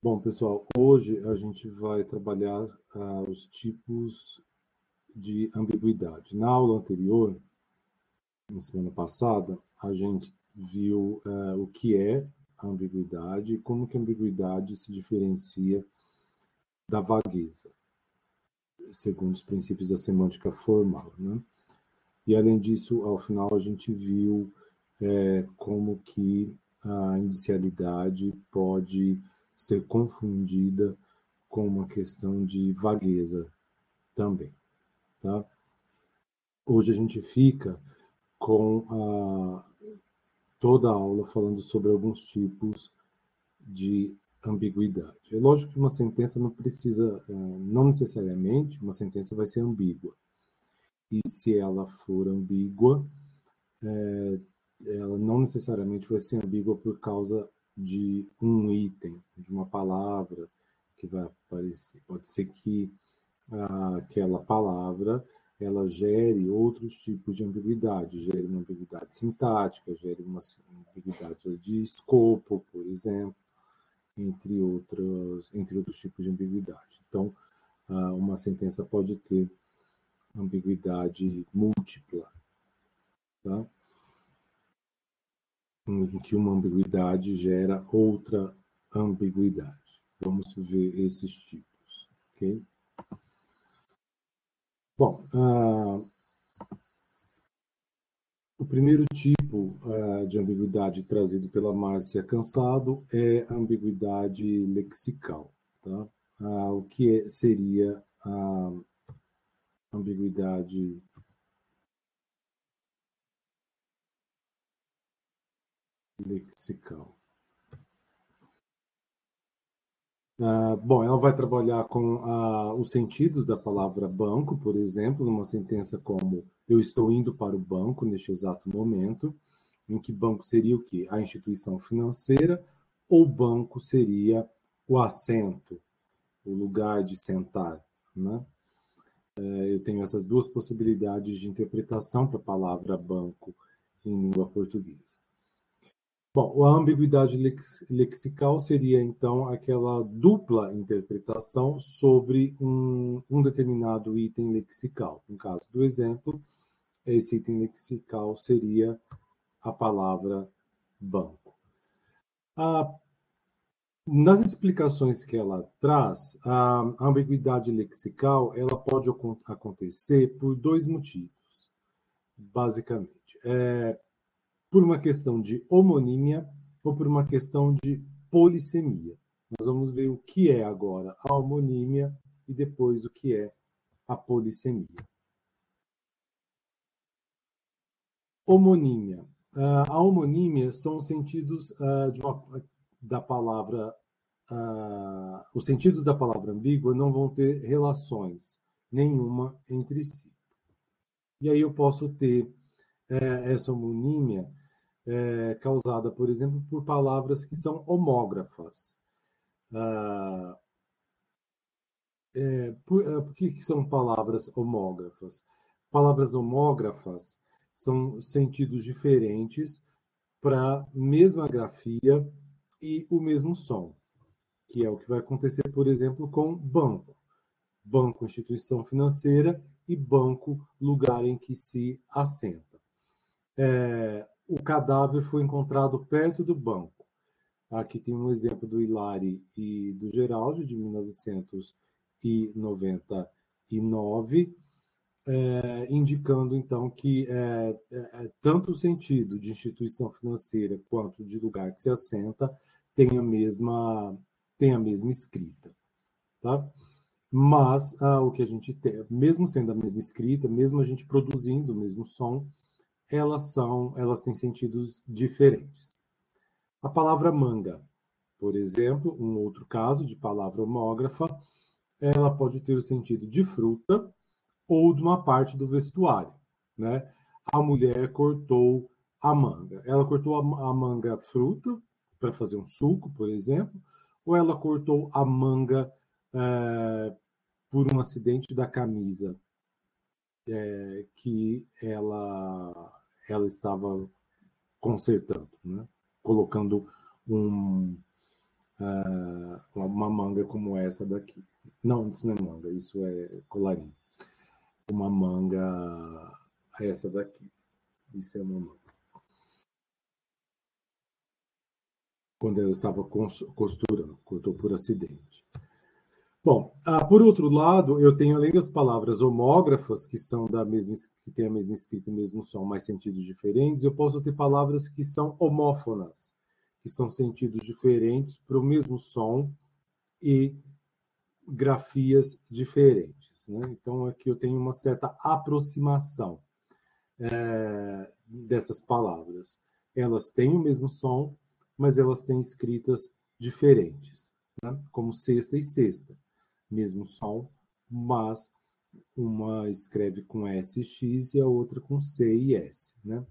Bom, pessoal, hoje a gente vai trabalhar os tipos de ambiguidade. Na aula anterior, na semana passada, a gente viu o que é a ambiguidade e como que a ambiguidade se diferencia da vagueza, segundo os princípios da semântica formal, né? E, além disso, ao final, a gente viu como que a indicialidade pode ser confundida com uma questão de vagueza também, tá? Hoje a gente fica com toda a aula falando sobre alguns tipos de ambiguidade. É lógico que uma sentença não precisa, não necessariamente, uma sentença vai ser ambígua. E se ela for ambígua, ela não necessariamente vai ser ambígua por causa de um item, de uma palavra que vai aparecer. Pode ser que aquela palavra ela gere outros tipos de ambiguidade, gere uma ambiguidade sintática, gere uma ambiguidade de escopo, por exemplo, entre outros tipos de ambiguidade. Então, uma sentença pode ter ambiguidade múltipla, tá? Em que uma ambiguidade gera outra ambiguidade. Vamos ver esses tipos, ok? Bom, o primeiro tipo de ambiguidade trazido pela Márcia Cansado é a ambiguidade lexical, tá? O que seria a ambiguidade lexical? Bom, ela vai trabalhar com os sentidos da palavra banco, por exemplo, numa sentença como eu estou indo para o banco neste exato momento, em que banco seria o quê? A instituição financeira, ou banco seria o assento, o lugar de sentar, né? Eu tenho essas duas possibilidades de interpretação para a palavra banco em língua portuguesa. Bom, a ambiguidade lexical seria, então, aquela dupla interpretação sobre um determinado item lexical. No caso do exemplo, esse item lexical seria a palavra banco. Nas explicações que ela traz, a ambiguidade lexical ela pode acontecer por dois motivos, basicamente. Por uma questão de homonímia ou por uma questão de polissemia. Nós vamos ver o que é agora a homonímia e depois o que é a polissemia. Homonímia. A homonímia são os sentidos da palavra. Os sentidos da palavra ambígua não vão ter relações nenhuma entre si. E aí eu posso ter essa homonímia causada, por exemplo, por palavras que são homógrafas. Por que são palavras homógrafas? Palavras homógrafas são sentidos diferentes para a mesma grafia e o mesmo som, que é o que vai acontecer, por exemplo, com banco. Banco, instituição financeira, e banco, lugar em que se assenta. O cadáver foi encontrado perto do banco. Aqui tem um exemplo do Hilari e do Geraldo, de 1999, indicando, então, que tanto o sentido de instituição financeira quanto de lugar que se assenta tem a mesma escrita. Tá? Mas o que a gente tem, mesmo sendo a mesma escrita, mesmo a gente produzindo o mesmo som, elas têm sentidos diferentes. A palavra manga, por exemplo, um outro caso de palavra homógrafa, ela pode ter o sentido de fruta ou de uma parte do vestuário, né? A mulher cortou a manga. Ela cortou a manga fruta para fazer um suco, por exemplo, ou ela cortou a manga por um acidente da camisa que ela estava consertando, né? Colocando uma manga como essa daqui. Não, isso não é manga, isso é colarinho. Uma manga, essa daqui. Isso é uma manga. Quando ela estava costurando, cortou por acidente. Bom, por outro lado, eu tenho além das palavras homógrafas, que são que têm a mesma escrita e mesmo som, mas sentidos diferentes, eu posso ter palavras que são homófonas, que são sentidos diferentes para o mesmo som e grafias diferentes, né? Então, aqui eu tenho uma certa aproximação dessas palavras. Elas têm o mesmo som, mas elas têm escritas diferentes, né? Como cesta e cesta. Mesmo som, mas uma escreve com SX e a outra com C e S, né?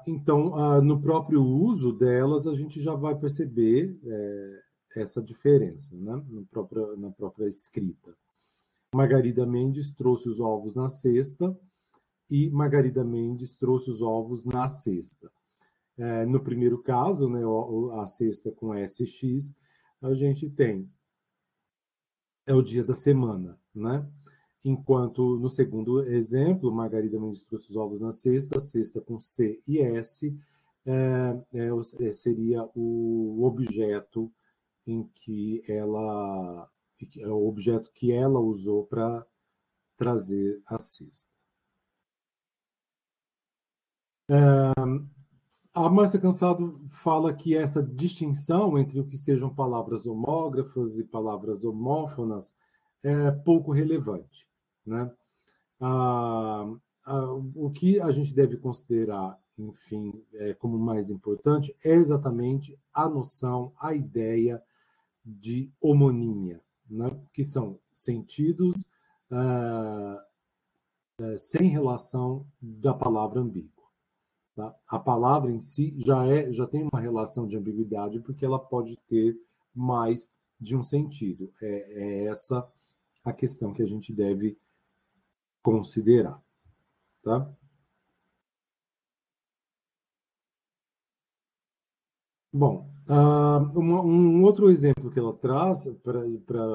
Então, no próprio uso delas, a gente já vai perceber essa diferença, né? Na própria escrita. Margarida Mendes trouxe os ovos na cesta e Margarida Mendes trouxe os ovos na cesta. No primeiro caso, né, a cesta com SX, a gente tem o dia da semana, né? Enquanto no segundo exemplo, Margarida Mendes trouxe os ovos na cesta, cesta com C e S, seria o objeto em que o objeto que ela usou para trazer a cesta. A Márcia Cansado fala que essa distinção entre o que sejam palavras homógrafas e palavras homófonas é pouco relevante, né? O que a gente deve considerar, enfim, como mais importante é exatamente a noção, a ideia de homonímia, né? Que são sentidos sem relação da palavra ambígua. Tá? A palavra em si já tem uma relação de ambiguidade porque ela pode ter mais de um sentido. É essa a questão que a gente deve considerar. Tá? Bom, um outro exemplo que ela traz para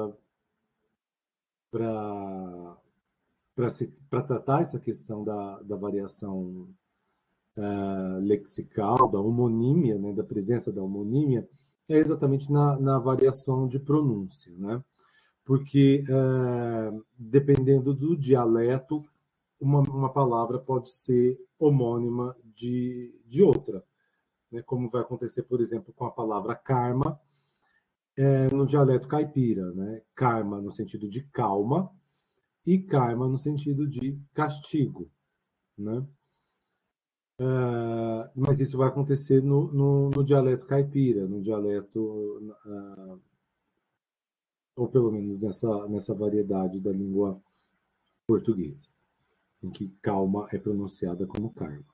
tratar essa questão da variação lexical, da homonímia, né, da presença da homonímia, é exatamente na variação de pronúncia, né? Porque, dependendo do dialeto, uma palavra pode ser homônima de outra, né? Como vai acontecer, por exemplo, com a palavra karma, no dialeto caipira, né? Karma no sentido de calma e karma no sentido de castigo, né? Mas isso vai acontecer no dialeto caipira, no dialeto, ou pelo menos nessa variedade da língua portuguesa, em que calma é pronunciada como karma.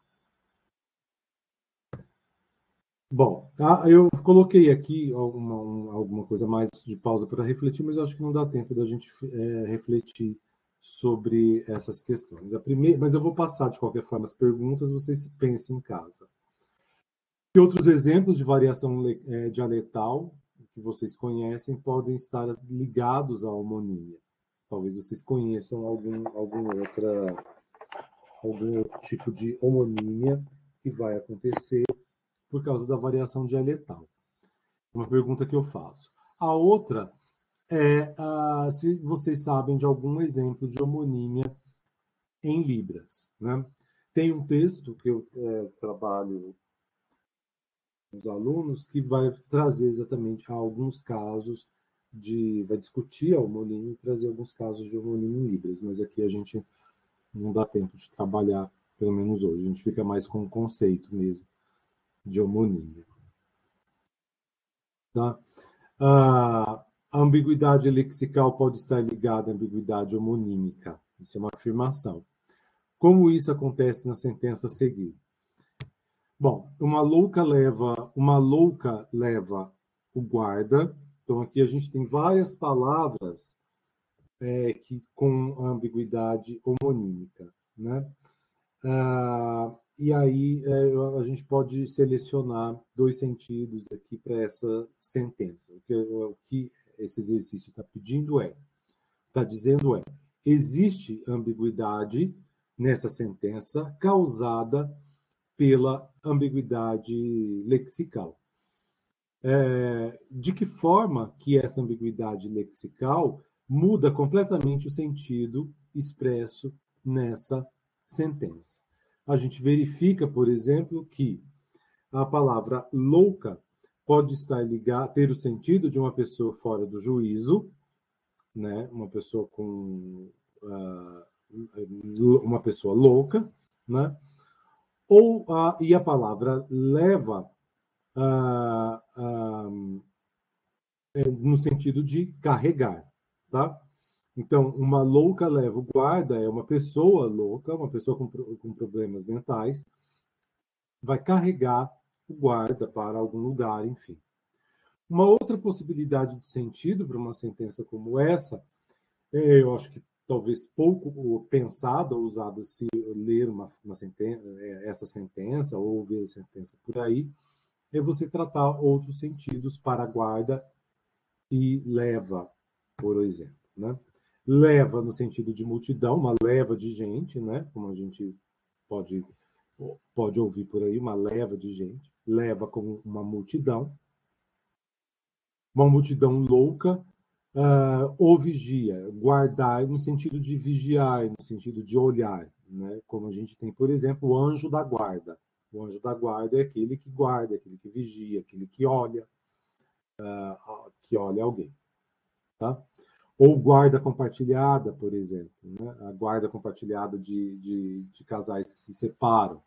Bom, eu coloquei aqui alguma coisa mais de pausa para refletir, mas eu acho que não dá tempo da gente refletir sobre essas questões. Mas eu vou passar, de qualquer forma, as perguntas, vocês pensem em casa. Que outros exemplos de variação dialetal que vocês conhecem podem estar ligados à homonímia? Talvez vocês conheçam algum outro tipo de homonímia que vai acontecer por causa da variação dialetal. Uma pergunta que eu faço. A outra é se vocês sabem de algum exemplo de homonímia em Libras, né? Tem um texto que eu trabalho com os alunos que vai trazer exatamente alguns casos vai discutir a homonímia e trazer alguns casos de homonímia em Libras, mas aqui a gente não dá tempo de trabalhar, pelo menos hoje. A gente fica mais com o conceito mesmo de homonímia. Tá? A ambiguidade lexical pode estar ligada à ambiguidade homonímica. Isso é uma afirmação. Como isso acontece na sentença a seguir? Bom, uma louca leva o guarda. Então, aqui a gente tem várias palavras com ambiguidade homonímica, né? E aí a gente pode selecionar 2 sentidos aqui para essa sentença. O que esse exercício está pedindo está dizendo existe ambiguidade nessa sentença causada pela ambiguidade lexical. De que forma que essa ambiguidade lexical muda completamente o sentido expresso nessa sentença? A gente verifica, por exemplo, que a palavra louca pode ter o sentido de uma pessoa fora do juízo, né? Uma pessoa com uma pessoa louca, né? E a palavra leva no sentido de carregar, tá? Então, uma louca leva o guarda é uma pessoa louca, uma pessoa com problemas mentais, vai carregar o guarda para algum lugar, enfim. Uma outra possibilidade de sentido para uma sentença como essa, eu acho que talvez pouco pensada ou usada se ler uma sentença, essa sentença ou ver a sentença por aí, é você tratar outros sentidos para guarda e leva, por exemplo, né? Leva no sentido de multidão, uma leva de gente, né? Como a gente pode ouvir por aí, uma leva de gente. Leva como uma multidão louca, ou vigia, guardar no sentido de vigiar, no sentido de olhar, né? Como a gente tem, por exemplo, o anjo da guarda. O anjo da guarda é aquele que guarda, aquele que vigia, aquele que olha alguém, tá? Ou guarda compartilhada, por exemplo, né? A guarda compartilhada de casais que se separam.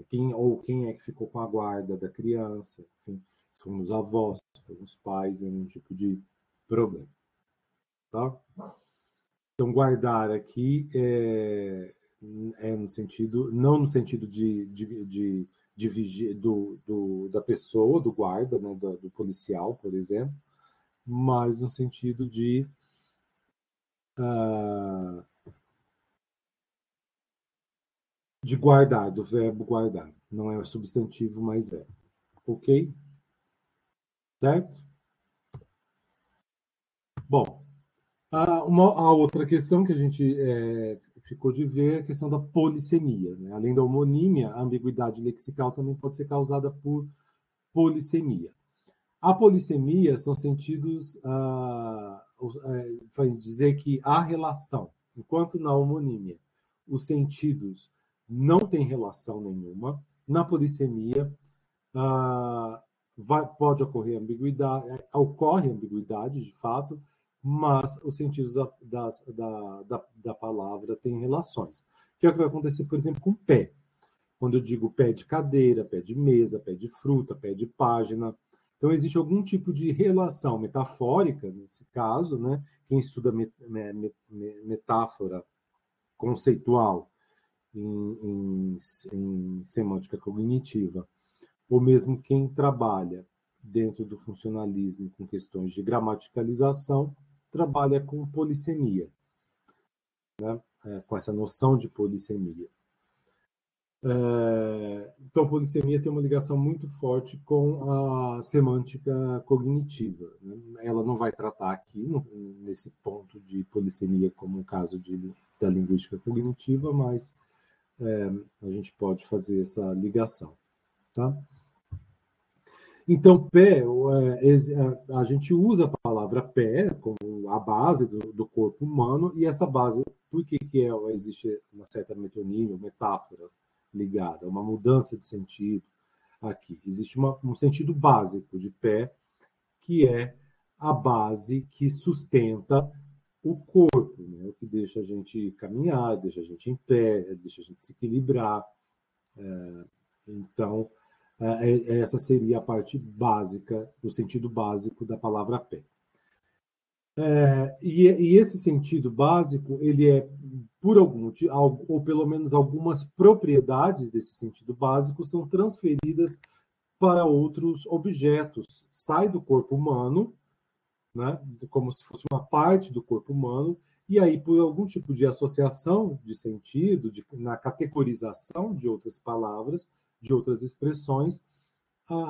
Quem é que ficou com a guarda da criança, enfim, se foram os avós, se foram os pais, é um tipo de problema. Tá? Então, guardar aqui no sentido, não no sentido de vigia, da pessoa, do guarda, né, do policial, por exemplo, mas no sentido de guardar, do verbo guardar. Não é substantivo, mas é. Ok? Certo? Bom, a outra questão que a gente ficou de ver é a questão da polissemia. Né? Além da homonímia, a ambiguidade lexical também pode ser causada por polissemia. A polissemia são sentidos, vai dizer que há relação, enquanto na homonímia os sentidos não têm relação nenhuma. Na polissemia pode ocorrer ambiguidade, ocorre ambiguidade de fato, mas os sentidos da palavra têm relações. Que é o que vai acontecer, por exemplo, com pé. Quando eu digo pé de cadeira, pé de mesa, pé de fruta, pé de página. Então, existe algum tipo de relação metafórica, nesse caso, né? Quem estuda metáfora conceitual em semântica cognitiva, ou mesmo quem trabalha dentro do funcionalismo com questões de gramaticalização, trabalha com polissemia, né? Com essa noção de polissemia. Então, polissemia tem uma ligação muito forte com a semântica cognitiva. Né? Ela não vai tratar aqui, nesse ponto de polissemia, como um caso da linguística cognitiva, mas a gente pode fazer essa ligação. Tá? Então, pé, a gente usa a palavra pé como a base do corpo humano, e essa base, por que existe uma certa metonímia, metáfora ligada, uma mudança de sentido aqui? Existe um sentido básico de pé, que é a base que sustenta o corpo, né? O que deixa a gente caminhar, deixa a gente em pé, deixa a gente se equilibrar. Então, essa seria a parte básica, o sentido básico da palavra pé. E esse sentido básico, ele é, por algum motivo, ou pelo menos algumas propriedades desse sentido básico são transferidas para outros objetos. Sai do corpo humano, né, como se fosse uma parte do corpo humano, E aí, por algum tipo de associação de sentido, na categorização de outras palavras, de outras expressões,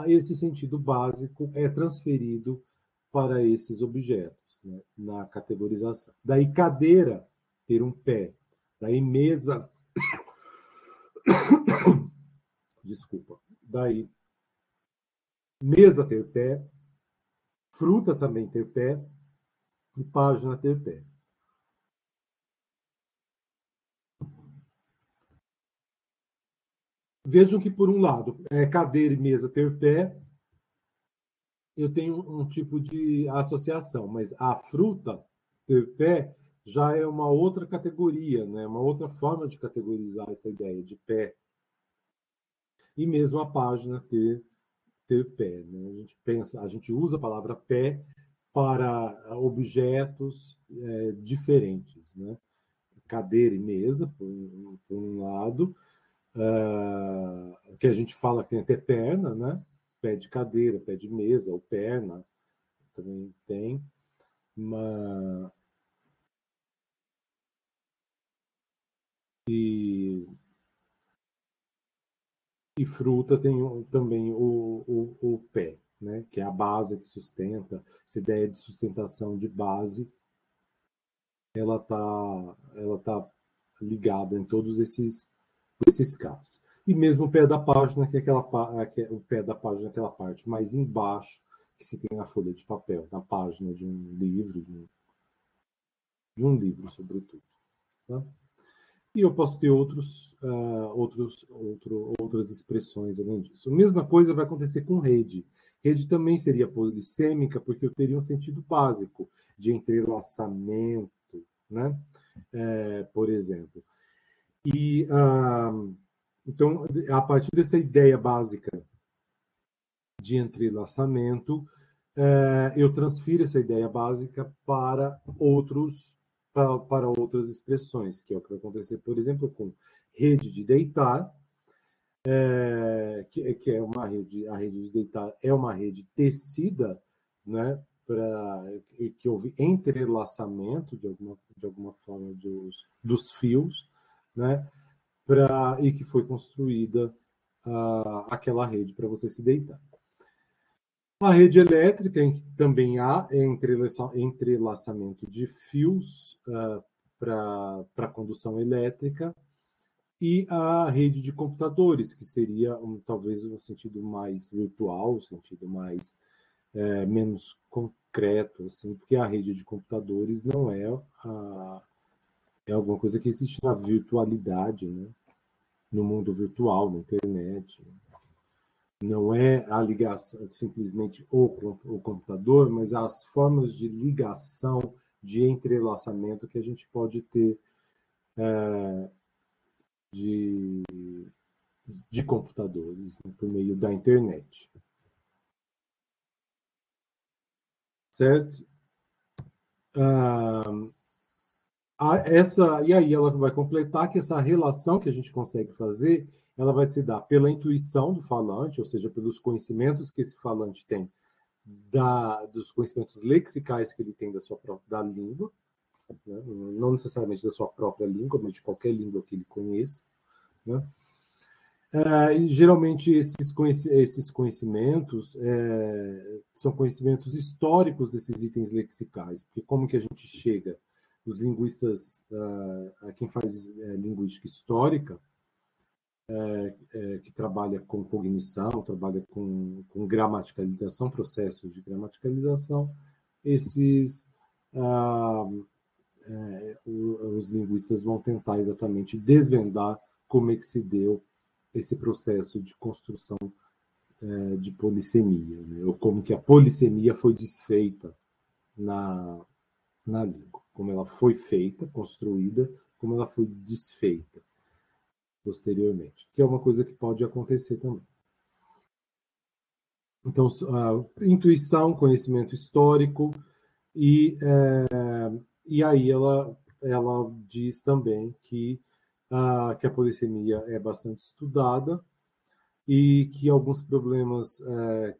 esse sentido básico é transferido para esses objetos, né, na categorização. Daí, cadeira, ter um pé. Daí, mesa, desculpa. Daí, mesa ter pé, fruta também ter pé e página ter pé. Vejam que, por um lado, cadeira e mesa ter pé, eu tenho um tipo de associação, mas a fruta ter pé já é uma outra categoria, né? Uma outra forma de categorizar essa ideia de pé. E mesmo a página ter pé, né? A gente pensa, a gente usa a palavra pé para objetos diferentes, né? Cadeira e mesa, por um lado, que a gente fala que tem até perna, né? Pé de cadeira, pé de mesa, ou perna, também tem. Uma... E, e fruta tem também o pé, né? Que é a base que sustenta, essa ideia de sustentação de base, ela tá ligada em todos esses casos. E mesmo o pé da página, que é o pé da página, aquela parte mais embaixo que se tem na folha de papel, na página de um livro, de um livro, sobretudo. Tá? E eu posso ter outras expressões além disso. A mesma coisa vai acontecer com rede. Rede também seria polissêmica, porque eu teria um sentido básico de entrelaçamento, né? Por exemplo. E, então, a partir dessa ideia básica de entrelaçamento, eu transfiro essa ideia básica para outras expressões, que é o que vai acontecer, por exemplo, com rede de deitar, que é uma rede, a rede de deitar é uma rede tecida, né, que houve entrelaçamento de alguma forma dos fios, né, e que foi construída aquela rede para você se deitar. A rede elétrica, em que também há entrelaçamento de fios para condução elétrica, e a rede de computadores, que seria talvez um sentido mais virtual, um sentido mais menos concreto, assim, porque a rede de computadores não é alguma coisa que existe na virtualidade, né? No mundo virtual, na internet. Não é a ligação, simplesmente o computador, mas as formas de ligação, de entrelaçamento que a gente pode ter de, de computadores, né, por meio da internet. Certo? E aí ela vai completar que essa relação que a gente consegue fazer, ela vai se dar pela intuição do falante, ou seja, pelos conhecimentos que esse falante tem dos conhecimentos lexicais que ele tem da língua, né? Não necessariamente da sua própria língua, mas de qualquer língua que ele conheça. Né? E geralmente esses conhecimentos são conhecimentos históricos desses itens lexicais, porque como que a gente chega? Os linguistas, quem faz linguística histórica, que trabalha com cognição, trabalha com gramaticalização, processos de gramaticalização, esses os linguistas vão tentar exatamente desvendar como é que se deu esse processo de construção de polissemia, né? Ou como que a polissemia foi desfeita na língua, como ela foi feita, construída, como ela foi desfeita posteriormente, que é uma coisa que pode acontecer também. Então, intuição, conhecimento histórico, e aí ela diz também que a polissemia é bastante estudada e que alguns problemas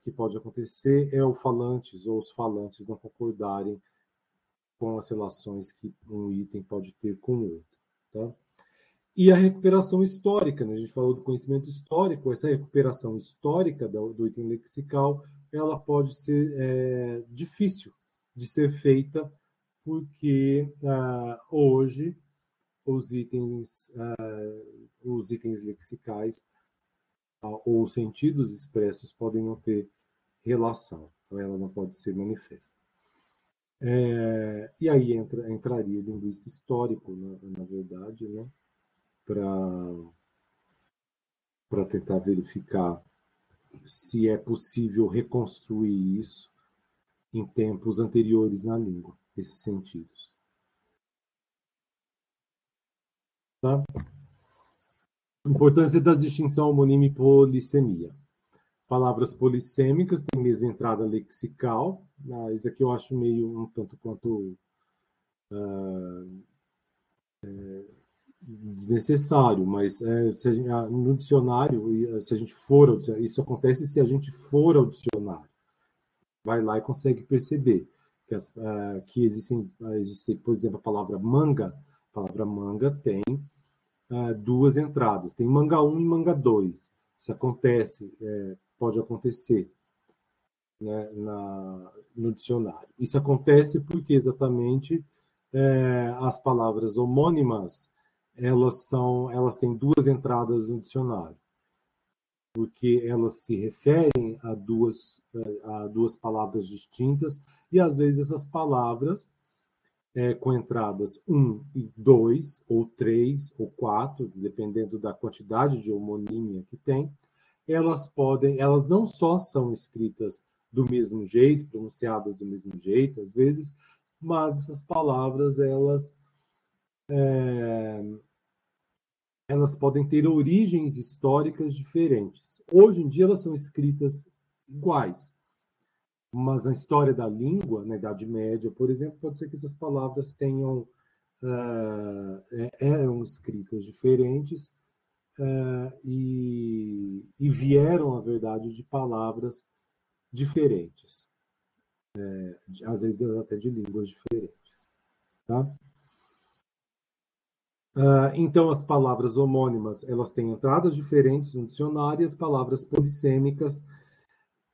que pode acontecer é o falantes ou os falantes não concordarem com as relações que um item pode ter com o outro. Tá? E a recuperação histórica, né? A gente falou do conhecimento histórico, essa recuperação histórica do item lexical, ela pode ser difícil de ser feita, porque hoje os itens lexicais ou os sentidos expressos podem não ter relação, então ela não pode ser manifesta. E aí entraria o linguista histórico, na verdade, né, para tentar verificar se é possível reconstruir isso em tempos anteriores na língua, esses sentidos. Tá? Importância da distinção homonímia e polissemia. Palavras polissêmicas têm mesma entrada lexical. Isso aqui eu acho meio um tanto quanto desnecessário, mas no dicionário, se a gente for ao dicionário, isso acontece se a gente for ao dicionário, vai lá e consegue perceber que existe, por exemplo, a palavra manga tem duas entradas, tem manga 1 e manga 2. Isso acontece, pode acontecer, né, no dicionário. Isso acontece porque exatamente as palavras homônimas elas têm duas entradas no dicionário, porque elas se referem a duas palavras distintas, e às vezes essas palavras com entradas 1 e 2, ou 3, ou 4, dependendo da quantidade de homonímia que tem, elas não só são escritas do mesmo jeito, pronunciadas do mesmo jeito, às vezes, mas essas palavras, elas podem ter origens históricas diferentes. Hoje em dia elas são escritas iguais, mas na história da língua, na Idade Média, por exemplo, pode ser que essas palavras eram escritas diferentes e vieram, na verdade, de palavras diferentes, às vezes até de línguas diferentes. Tá? Então, as palavras homônimas elas têm entradas diferentes no dicionário, e as palavras polissêmicas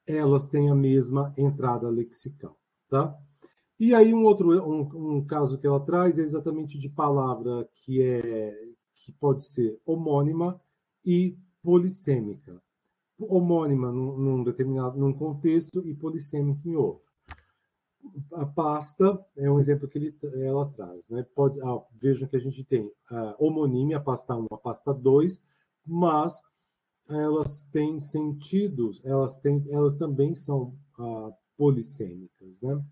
elas têm a mesma entrada lexical. Tá? E aí um caso que ela traz é exatamente de palavra que pode ser homônima e polissêmica. Homônima num contexto e polissêmica em outro. A pasta é um exemplo que ela traz, né? Vejam que a gente tem homonímia, a pasta 1, a pasta 2, mas elas têm sentidos, elas também são polissêmicas, né?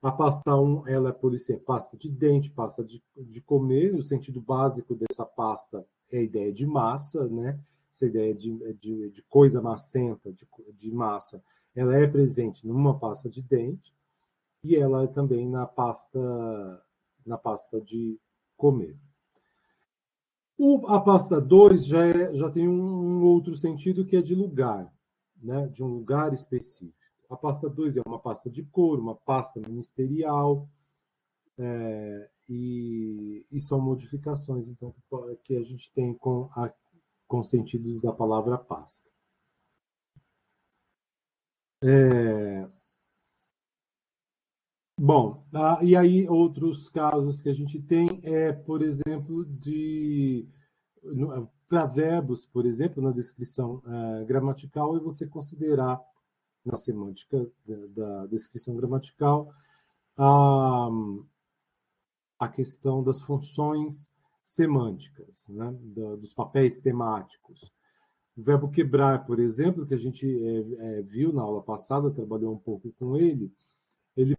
A pasta 1 ela é polissêmica, pasta de dente, pasta de comer. O sentido básico dessa pasta é a ideia de massa, né? Essa ideia de coisa macenta, de massa, ela é presente numa pasta de dente, e ela é também na pasta de comer. A pasta 2 já tem um outro sentido, que é de lugar, né? De um lugar específico. A pasta 2 é uma pasta de couro, uma pasta ministerial, e são modificações então, que a gente tem com sentidos da palavra pasta. Bom, e aí outros casos que a gente tem por exemplo, para verbos, por exemplo, na descrição gramatical, é você considerar, na semântica da descrição gramatical, a questão das funções semânticas, né? Dos papéis temáticos. O verbo quebrar, por exemplo, que a gente viu na aula passada, trabalhou um pouco com ele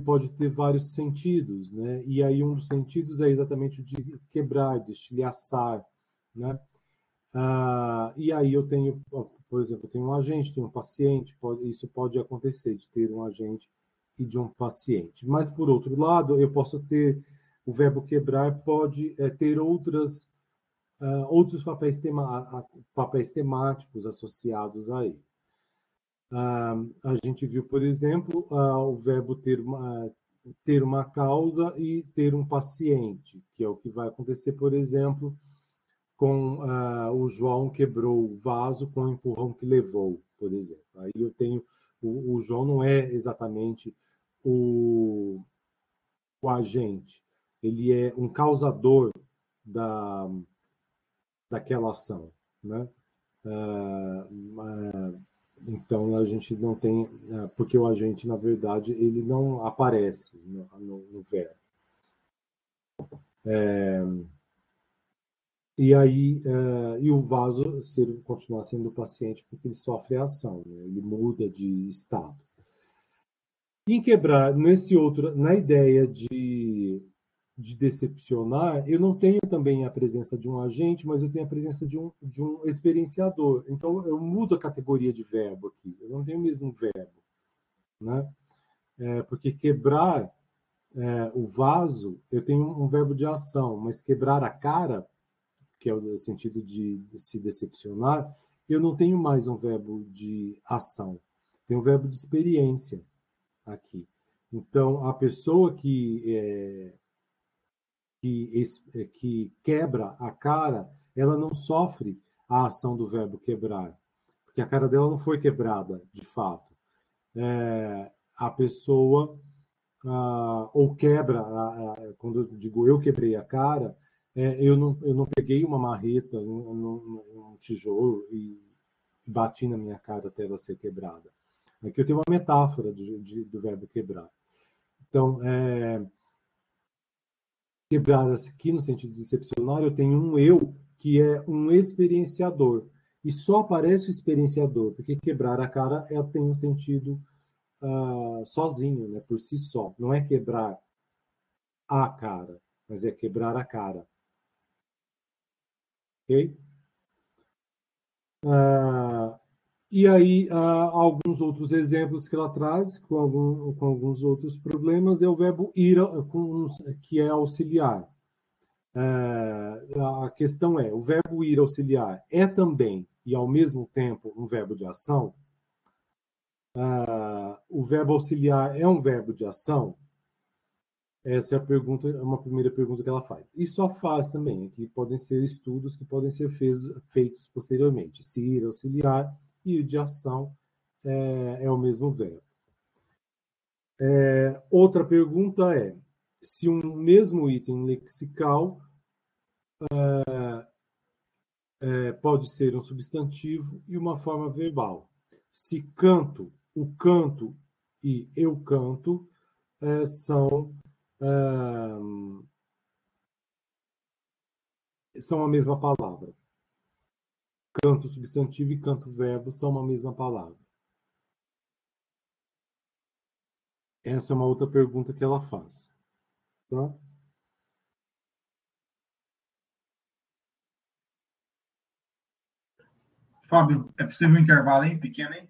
pode ter vários sentidos, né? E aí um dos sentidos é exatamente o de quebrar, de estilhaçar, né? E aí eu tenho, por exemplo, eu tenho um agente, tenho um paciente, isso pode acontecer, de ter um agente e de um paciente. Mas, por outro lado, eu posso ter, o verbo quebrar pode ter outros papéis temáticos associados a ele. A gente viu, por exemplo, o verbo ter uma causa e ter um paciente, que é o que vai acontecer, por exemplo, com o João quebrou o vaso com o empurrão que levou, por exemplo. Aí eu tenho o João não é exatamente o, o agente, ele é um causador da, daquela ação, né? Então a gente não tem, porque o agente na verdade ele não aparece no verbo. E aí, e o vaso continuar sendo o paciente porque ele sofre a ação, né? Ele muda de estado. Em quebrar, nesse outro, na ideia de decepcionar, eu não tenho também a presença de um agente, mas eu tenho a presença de um experienciador. Então, eu mudo a categoria de verbo aqui. Eu não tenho o mesmo verbo, né? Porque quebrar o vaso, eu tenho um verbo de ação, mas quebrar a cara, que é o sentido de se decepcionar, eu não tenho mais um verbo de ação. Tenho um verbo de experiência aqui. Então, a pessoa que quebra a cara, ela não sofre a ação do verbo quebrar, porque a cara dela não foi quebrada, de fato. A pessoa, ou quebra, quando eu digo eu quebrei a cara, eu não peguei uma marreta, um tijolo e bati na minha cara até ela ser quebrada. Aqui eu tenho uma metáfora do verbo quebrar. Então, quebrar aqui no sentido de decepcionar, eu tenho um eu que é um experienciador. E só aparece o experienciador, porque quebrar a cara tem um sentido sozinho, né, por si só. Não é quebrar a cara, mas é quebrar a cara. Ok? E aí, alguns outros exemplos que ela traz, com alguns outros problemas, é o verbo ir, que é auxiliar. A questão é, o verbo ir auxiliar é também e ao mesmo tempo um verbo de ação? O verbo auxiliar é um verbo de ação? Essa é a pergunta, é uma primeira pergunta que ela faz. E só faz também, que podem ser estudos que podem ser feitos posteriormente. Se ir auxiliar e ir de ação é o mesmo verbo. Outra pergunta é se um mesmo item lexical pode ser um substantivo e uma forma verbal. Se canto, o canto e eu canto são são a mesma palavra. Canto substantivo e canto verbo são uma mesma palavra. Essa é uma outra pergunta que ela faz. Tá? Fábio, é possível um intervalo aí, pequeno, hein?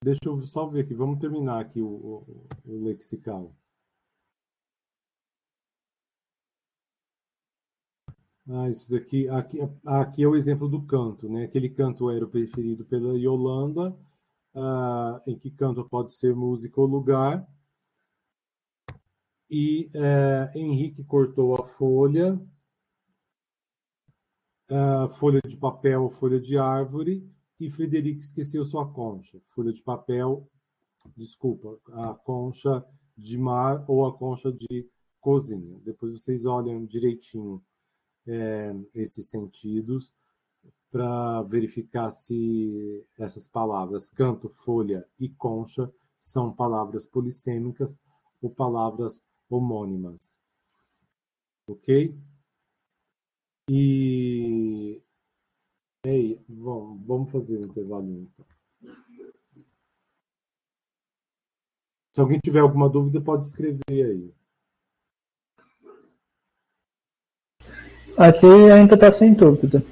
Deixa eu só ver aqui. Vamos terminar aqui o lexical. Isso daqui, aqui é o exemplo do canto, né? Aquele canto era o preferido pela Yolanda, em que canto pode ser música ou lugar. E Henrique cortou a folha de papel ou folha de árvore, e Frederico esqueceu sua concha. Folha de papel, desculpa, a concha de mar ou a concha de cozinha. Depois vocês olham direitinho esses sentidos para verificar se essas palavras canto, folha e concha são palavras polissêmicas ou palavras homônimas. Ok? E vamos fazer um intervalinho então. Se alguém tiver alguma dúvida, pode escrever aí. Aqui ainda está sem dúvida.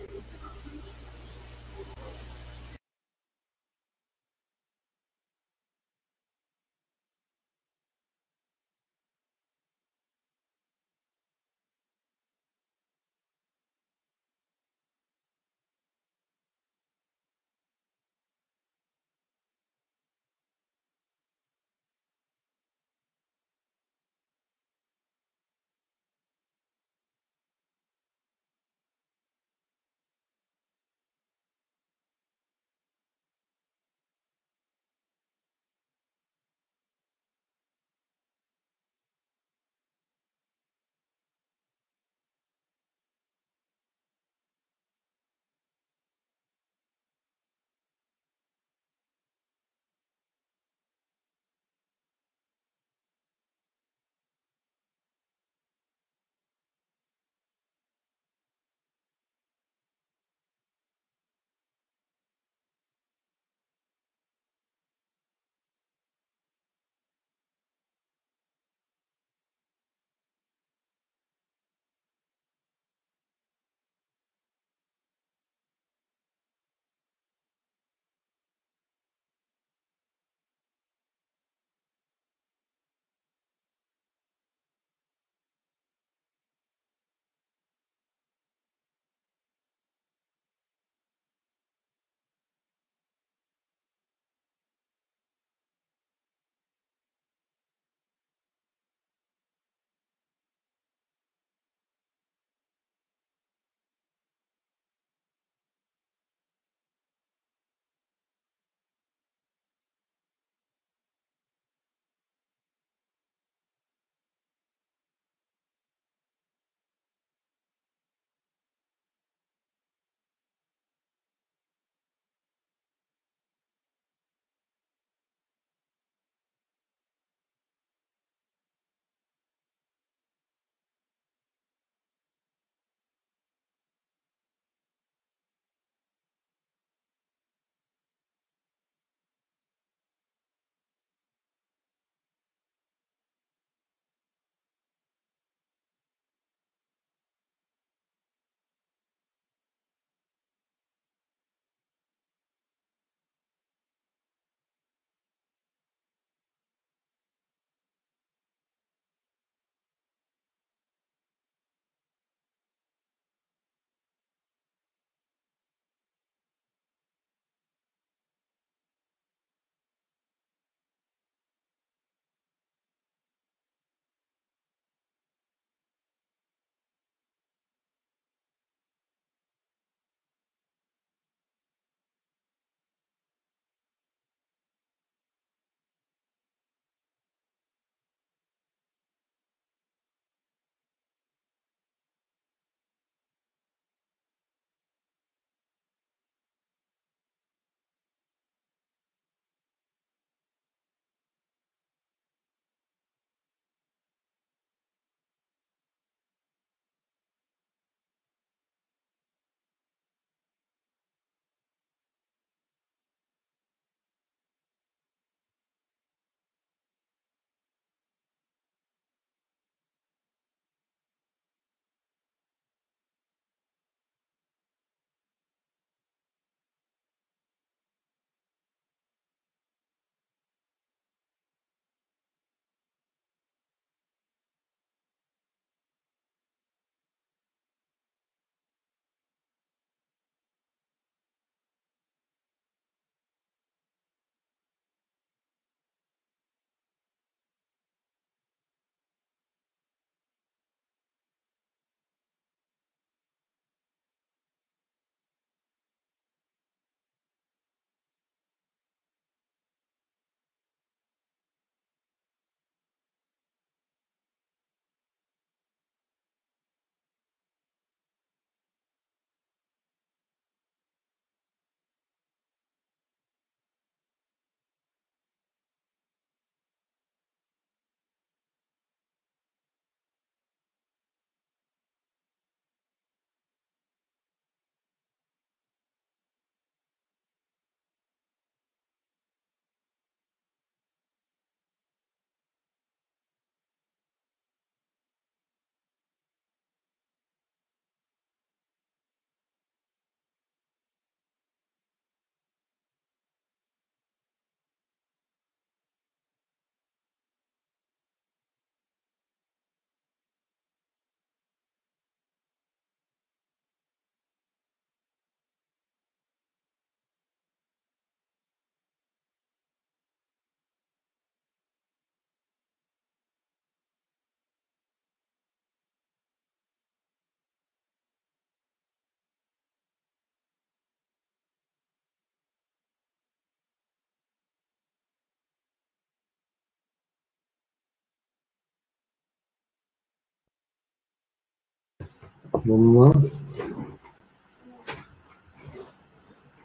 Vamos lá.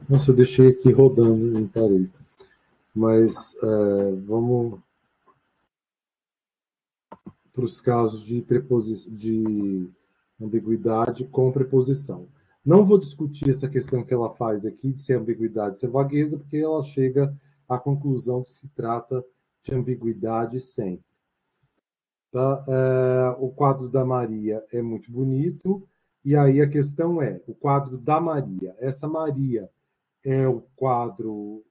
Nossa, eu deixei aqui rodando, não parei. Mas vamos para os casos de ambiguidade com preposição. Não vou discutir essa questão que ela faz aqui de ser ambiguidade, de ser vagueza, porque ela chega à conclusão que se trata de ambiguidade sempre. Tá? O quadro da Maria é muito bonito, e aí a questão é, o quadro da Maria, essa Maria é o quadro,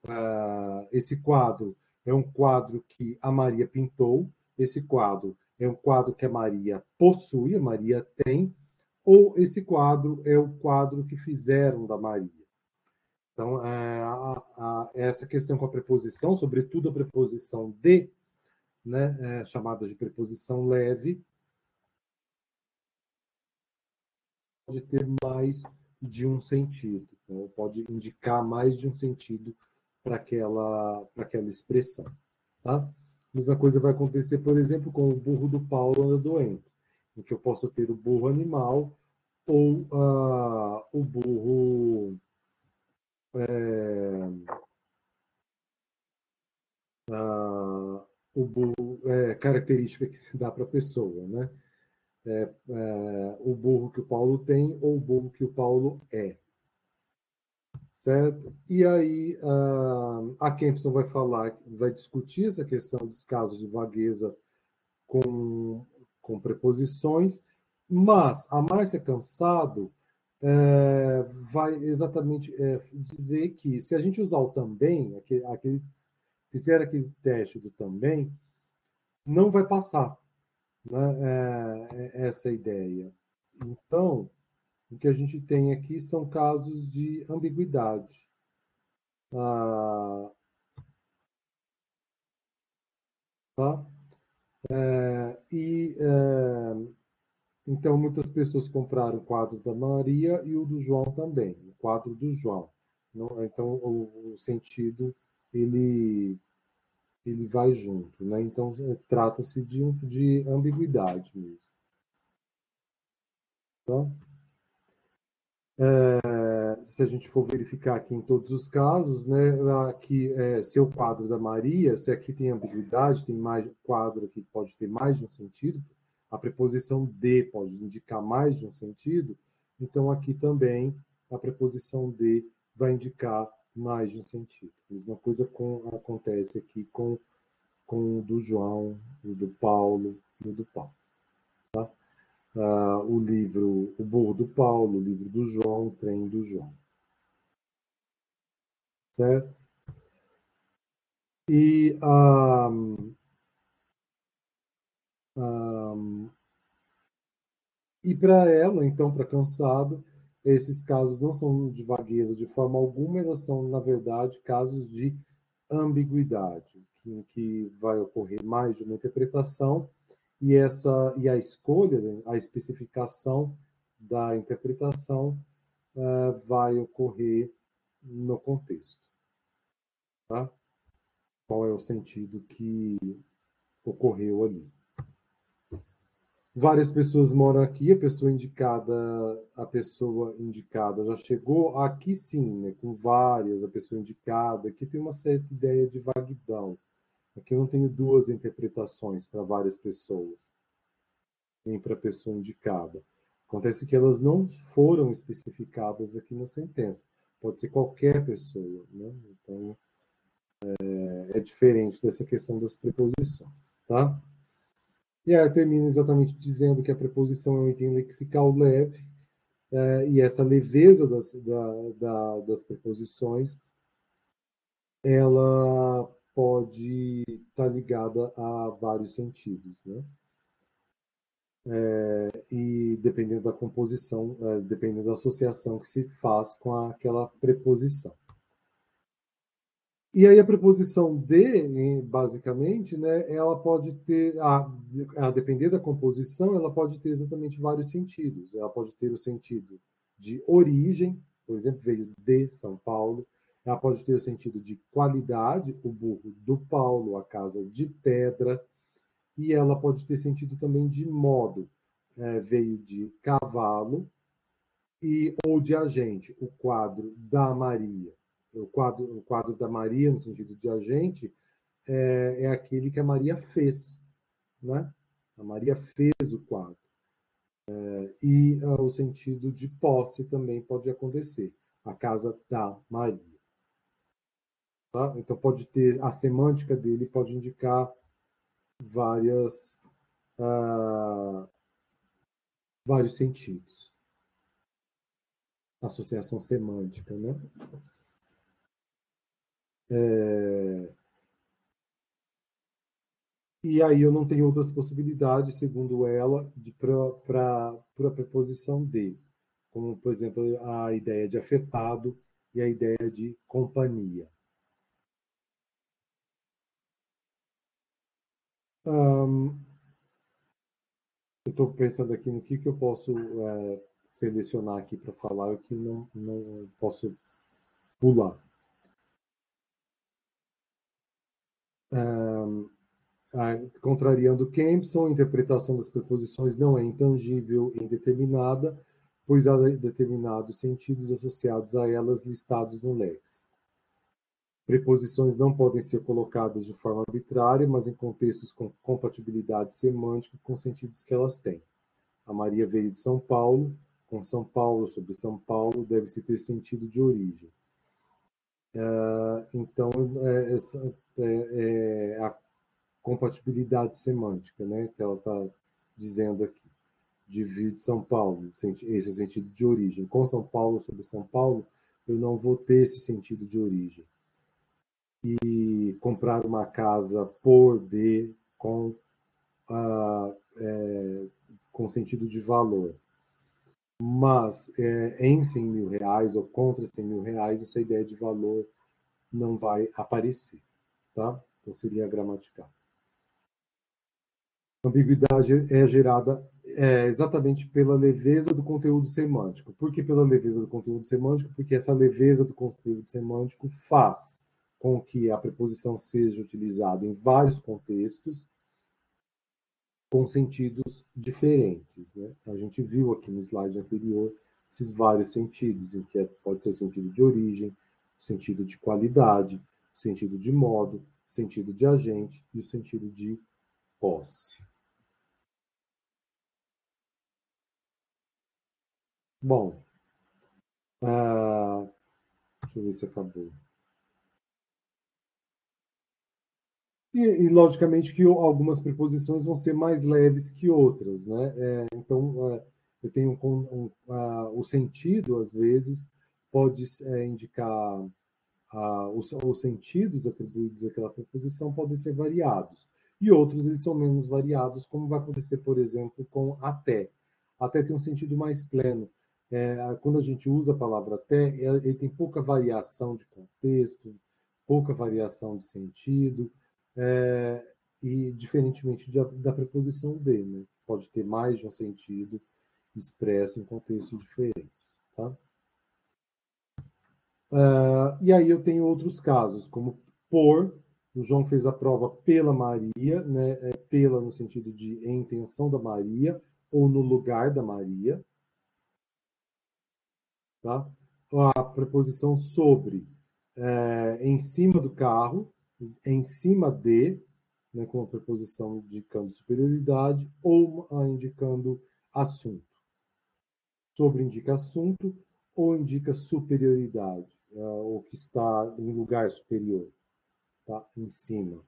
esse quadro é um quadro que a Maria pintou, esse quadro é um quadro que a Maria possui, a Maria tem, ou esse quadro é o quadro que fizeram da Maria. Então, essa questão com a preposição, sobretudo a preposição de, né, chamada de preposição leve, pode ter mais de um sentido, né? Pode indicar mais de um sentido para aquela expressão. Tá? A mesma coisa vai acontecer, por exemplo, com o burro do Paulo anda doente, em que eu posso ter o burro animal ou o burro característica que se dá para a pessoa, né? O burro que o Paulo tem ou o burro que o Paulo é. Certo? E aí a Kempson vai discutir essa questão dos casos de vagueza com preposições, mas a Márcia Cansado vai exatamente dizer que se a gente usar o também, fizer aquele teste do também, não vai passar, né, essa ideia. Então, o que a gente tem aqui são casos de ambiguidade. Tá? Então, muitas pessoas compraram o quadro da Maria e o do João também, o quadro do João. Então, o sentido ele vai junto, né? Então, trata-se de ambiguidade mesmo. Tá? Se a gente for verificar aqui em todos os casos, né, aqui se o quadro da Maria, se aqui tem ambiguidade, tem mais quadro aqui que pode ter mais de um sentido, a preposição de pode indicar mais de um sentido, então aqui também a preposição de vai indicar mais de um sentido. A mesma coisa acontece aqui com o do João, o do Paulo e o do Paulo. Tá? O livro O Burro do Paulo, o livro do João, o Trem do João. Certo? E para ela, então, para Cansado, esses casos não são de vagueza de forma alguma, eles são, na verdade, casos de ambiguidade, em que vai ocorrer mais de uma interpretação e a escolha, a especificação da interpretação vai ocorrer no contexto. Tá? Qual é o sentido que ocorreu ali? Várias pessoas moram aqui, a pessoa indicada já chegou aqui sim, né, com várias, a pessoa indicada, aqui tem uma certa ideia de vaguidão. Aqui eu não tenho duas interpretações para várias pessoas, nem para a pessoa indicada. Acontece que elas não foram especificadas aqui na sentença. Pode ser qualquer pessoa, né? Então, é diferente dessa questão das preposições, tá? E aí termina exatamente dizendo que a preposição é um item lexical leve, e essa leveza das preposições, ela pode estar ligada a vários sentidos, né? E dependendo da composição, dependendo da associação que se faz com aquela preposição. E aí a preposição de, basicamente, né, ela pode ter, a depender da composição, ela pode ter exatamente vários sentidos. Ela pode ter o sentido de origem, por exemplo, veio de São Paulo. Ela pode ter o sentido de qualidade, o burro do Paulo, a casa de pedra. E ela pode ter sentido também de modo. veio de cavalo ou de agente. O quadro da Maria. O quadro da Maria, no sentido de agente, é aquele que a Maria fez, né? A Maria fez o quadro. E o sentido de posse também pode acontecer. A casa da Maria. Tá? Então, pode ter a semântica dele pode indicar vários sentidos. Associação semântica, né? E aí eu não tenho outras possibilidades, segundo ela, para a preposição de, como, por exemplo, a ideia de afetado e a ideia de companhia. Eu estou pensando aqui no que eu posso selecionar aqui para falar, o que não posso pular. Contrariando Kempson, a interpretação das preposições não é intangível e indeterminada, pois há determinados sentidos associados a elas listados no léxico. Preposições não podem ser colocadas de forma arbitrária, mas em contextos com compatibilidade semântica com os sentidos que elas têm. A Maria veio de São Paulo, com São Paulo sobre São Paulo deve-se ter sentido de origem. Então, a compatibilidade semântica, né, que ela está dizendo aqui, de vir de São Paulo, esse sentido de origem. Com São Paulo sobre São Paulo, eu não vou ter esse sentido de origem. E comprar uma casa com sentido de valor. Mas em 100 mil reais ou contra 100 mil reais, essa ideia de valor não vai aparecer. Tá? Então seria gramatical. A ambiguidade é gerada exatamente pela leveza do conteúdo semântico. Por que pela leveza do conteúdo semântico? Porque essa leveza do conteúdo semântico faz com que a preposição seja utilizada em vários contextos com sentidos diferentes, né? A gente viu aqui no slide anterior esses vários sentidos, em que pode ser o sentido de origem, o sentido de qualidade, o sentido de modo, o sentido de agente e o sentido de posse. Bom, deixa eu ver se acabou. E logicamente que algumas preposições vão ser mais leves que outras, né? Então, eu tenho o sentido, às vezes, pode indicar os sentidos atribuídos àquela preposição podem ser variados. E outros, eles são menos variados, como vai acontecer, por exemplo, com até. Até tem um sentido mais pleno. Quando a gente usa a palavra até, ele tem pouca variação de contexto, pouca variação de sentido, e diferentemente da preposição de, né? Pode ter mais de um sentido expresso em contextos diferentes. Tá? E aí eu tenho outros casos, como por, o João fez a prova pela Maria, né? Pela no sentido de em intenção da Maria, ou no lugar da Maria. Tá? A preposição sobre, em cima do carro, em cima de, né, com a preposição indicando superioridade, ou indicando assunto. Sobre indica assunto, ou indica superioridade, ou que está em lugar superior, tá? Em cima.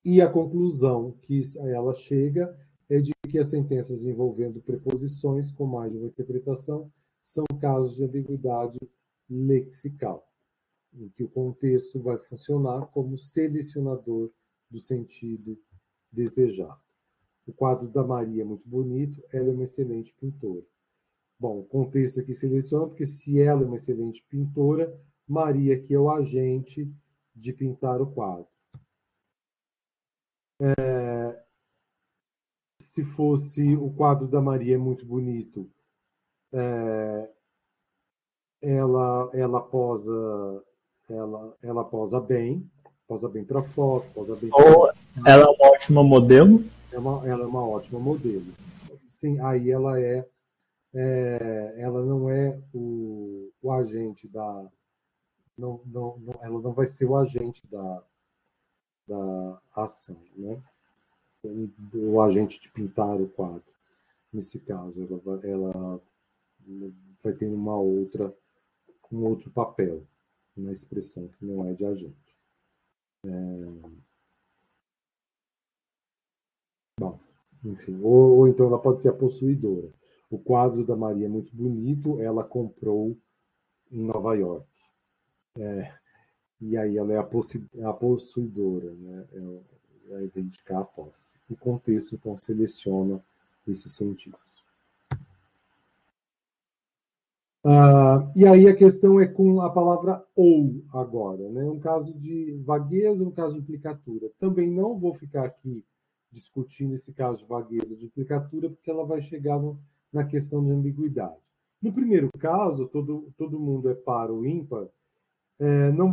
E a conclusão que ela chega é de que as sentenças envolvendo preposições com mais de uma interpretação são casos de ambiguidade lexical, em que o contexto vai funcionar como selecionador do sentido desejado. O quadro da Maria é muito bonito, ela é uma excelente pintora. Bom, o contexto aqui seleciona, porque se ela é uma excelente pintora, Maria que é o agente de pintar o quadro. Se fosse o quadro da Maria é muito bonito, ela posa bem para foto, posa bem. Ou ela é uma ótima modelo. ela é uma ótima modelo. Sim, aí ela não é o agente da, ela não vai ser o agente da ação, né? O agente de pintar o quadro. Nesse caso, ela vai ter um outro papel na expressão que não é de agente. Bom, enfim, ou então ela pode ser a possuidora. O quadro da Maria é muito bonito, ela comprou em Nova York. E aí ela é a possuidora, né? Ela vai reivindicar a posse. O contexto, então, seleciona esses sentidos. E aí a questão é com a palavra ou agora, né? Um caso de vagueza, um caso de implicatura. Também não vou ficar aqui discutindo esse caso de vagueza ou de implicatura, porque ela vai chegar na questão de ambiguidade. No primeiro caso, todo mundo é par ou ímpar, não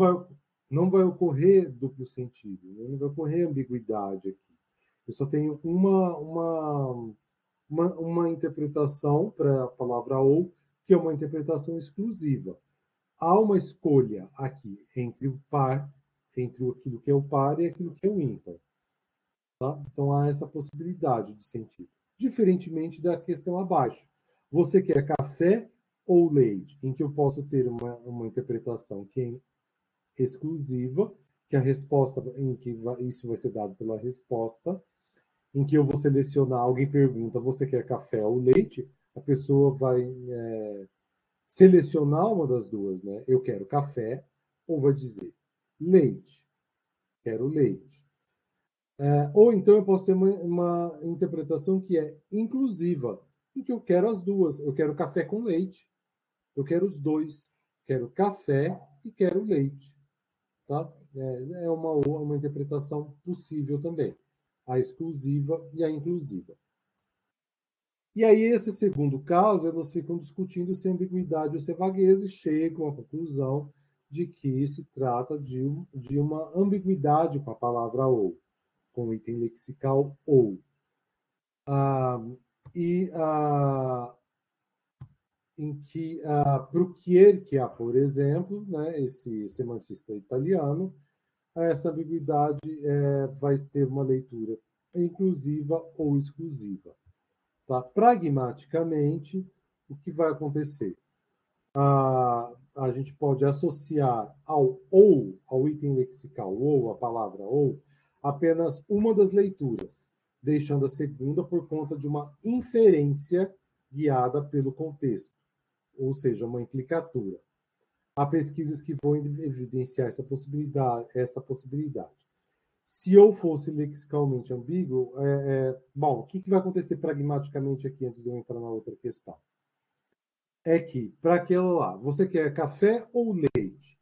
não vai ocorrer duplo sentido, né? Não vai ocorrer ambiguidade aqui. Eu só tenho uma interpretação para a palavra ou, que é uma interpretação exclusiva. Há uma escolha aqui entre o par, entre aquilo que é o par e aquilo que é o ímpar. Tá? Então há essa possibilidade de sentido. Diferentemente da questão abaixo. Você quer café ou leite? Em que eu posso ter uma interpretação que é exclusiva, que a resposta, em que isso vai ser dado pela resposta, em que eu vou selecionar, alguém pergunta, você quer café ou leite? A pessoa vai selecionar uma das duas, né? Eu quero café, ou vai dizer leite, quero leite. Ou então eu posso ter uma interpretação que é inclusiva, em que eu quero as duas. Eu quero café com leite, eu quero os dois. Quero café e quero leite. Tá? É uma interpretação possível também. A exclusiva e a inclusiva. E aí, esse segundo caso, elas ficam discutindo se ambiguidade ou se vagueza e chegam à conclusão de que se trata de uma ambiguidade com a palavra ou, com o item lexical ou. Ah, e em que Bruchier, que há, por exemplo, né, esse semanticista italiano, essa ambiguidade vai ter uma leitura inclusiva ou exclusiva. Tá? Pragmaticamente, o que vai acontecer? A gente pode associar ao ou, ao item lexical ou, a palavra ou, apenas uma das leituras, deixando a segunda por conta de uma inferência guiada pelo contexto, ou seja, uma implicatura. Há pesquisas que vão evidenciar essa possibilidade. Se eu fosse lexicalmente ambíguo, bom, o que vai acontecer pragmaticamente aqui antes de eu entrar na outra questão? É que, para aquela lá, você quer café ou leite?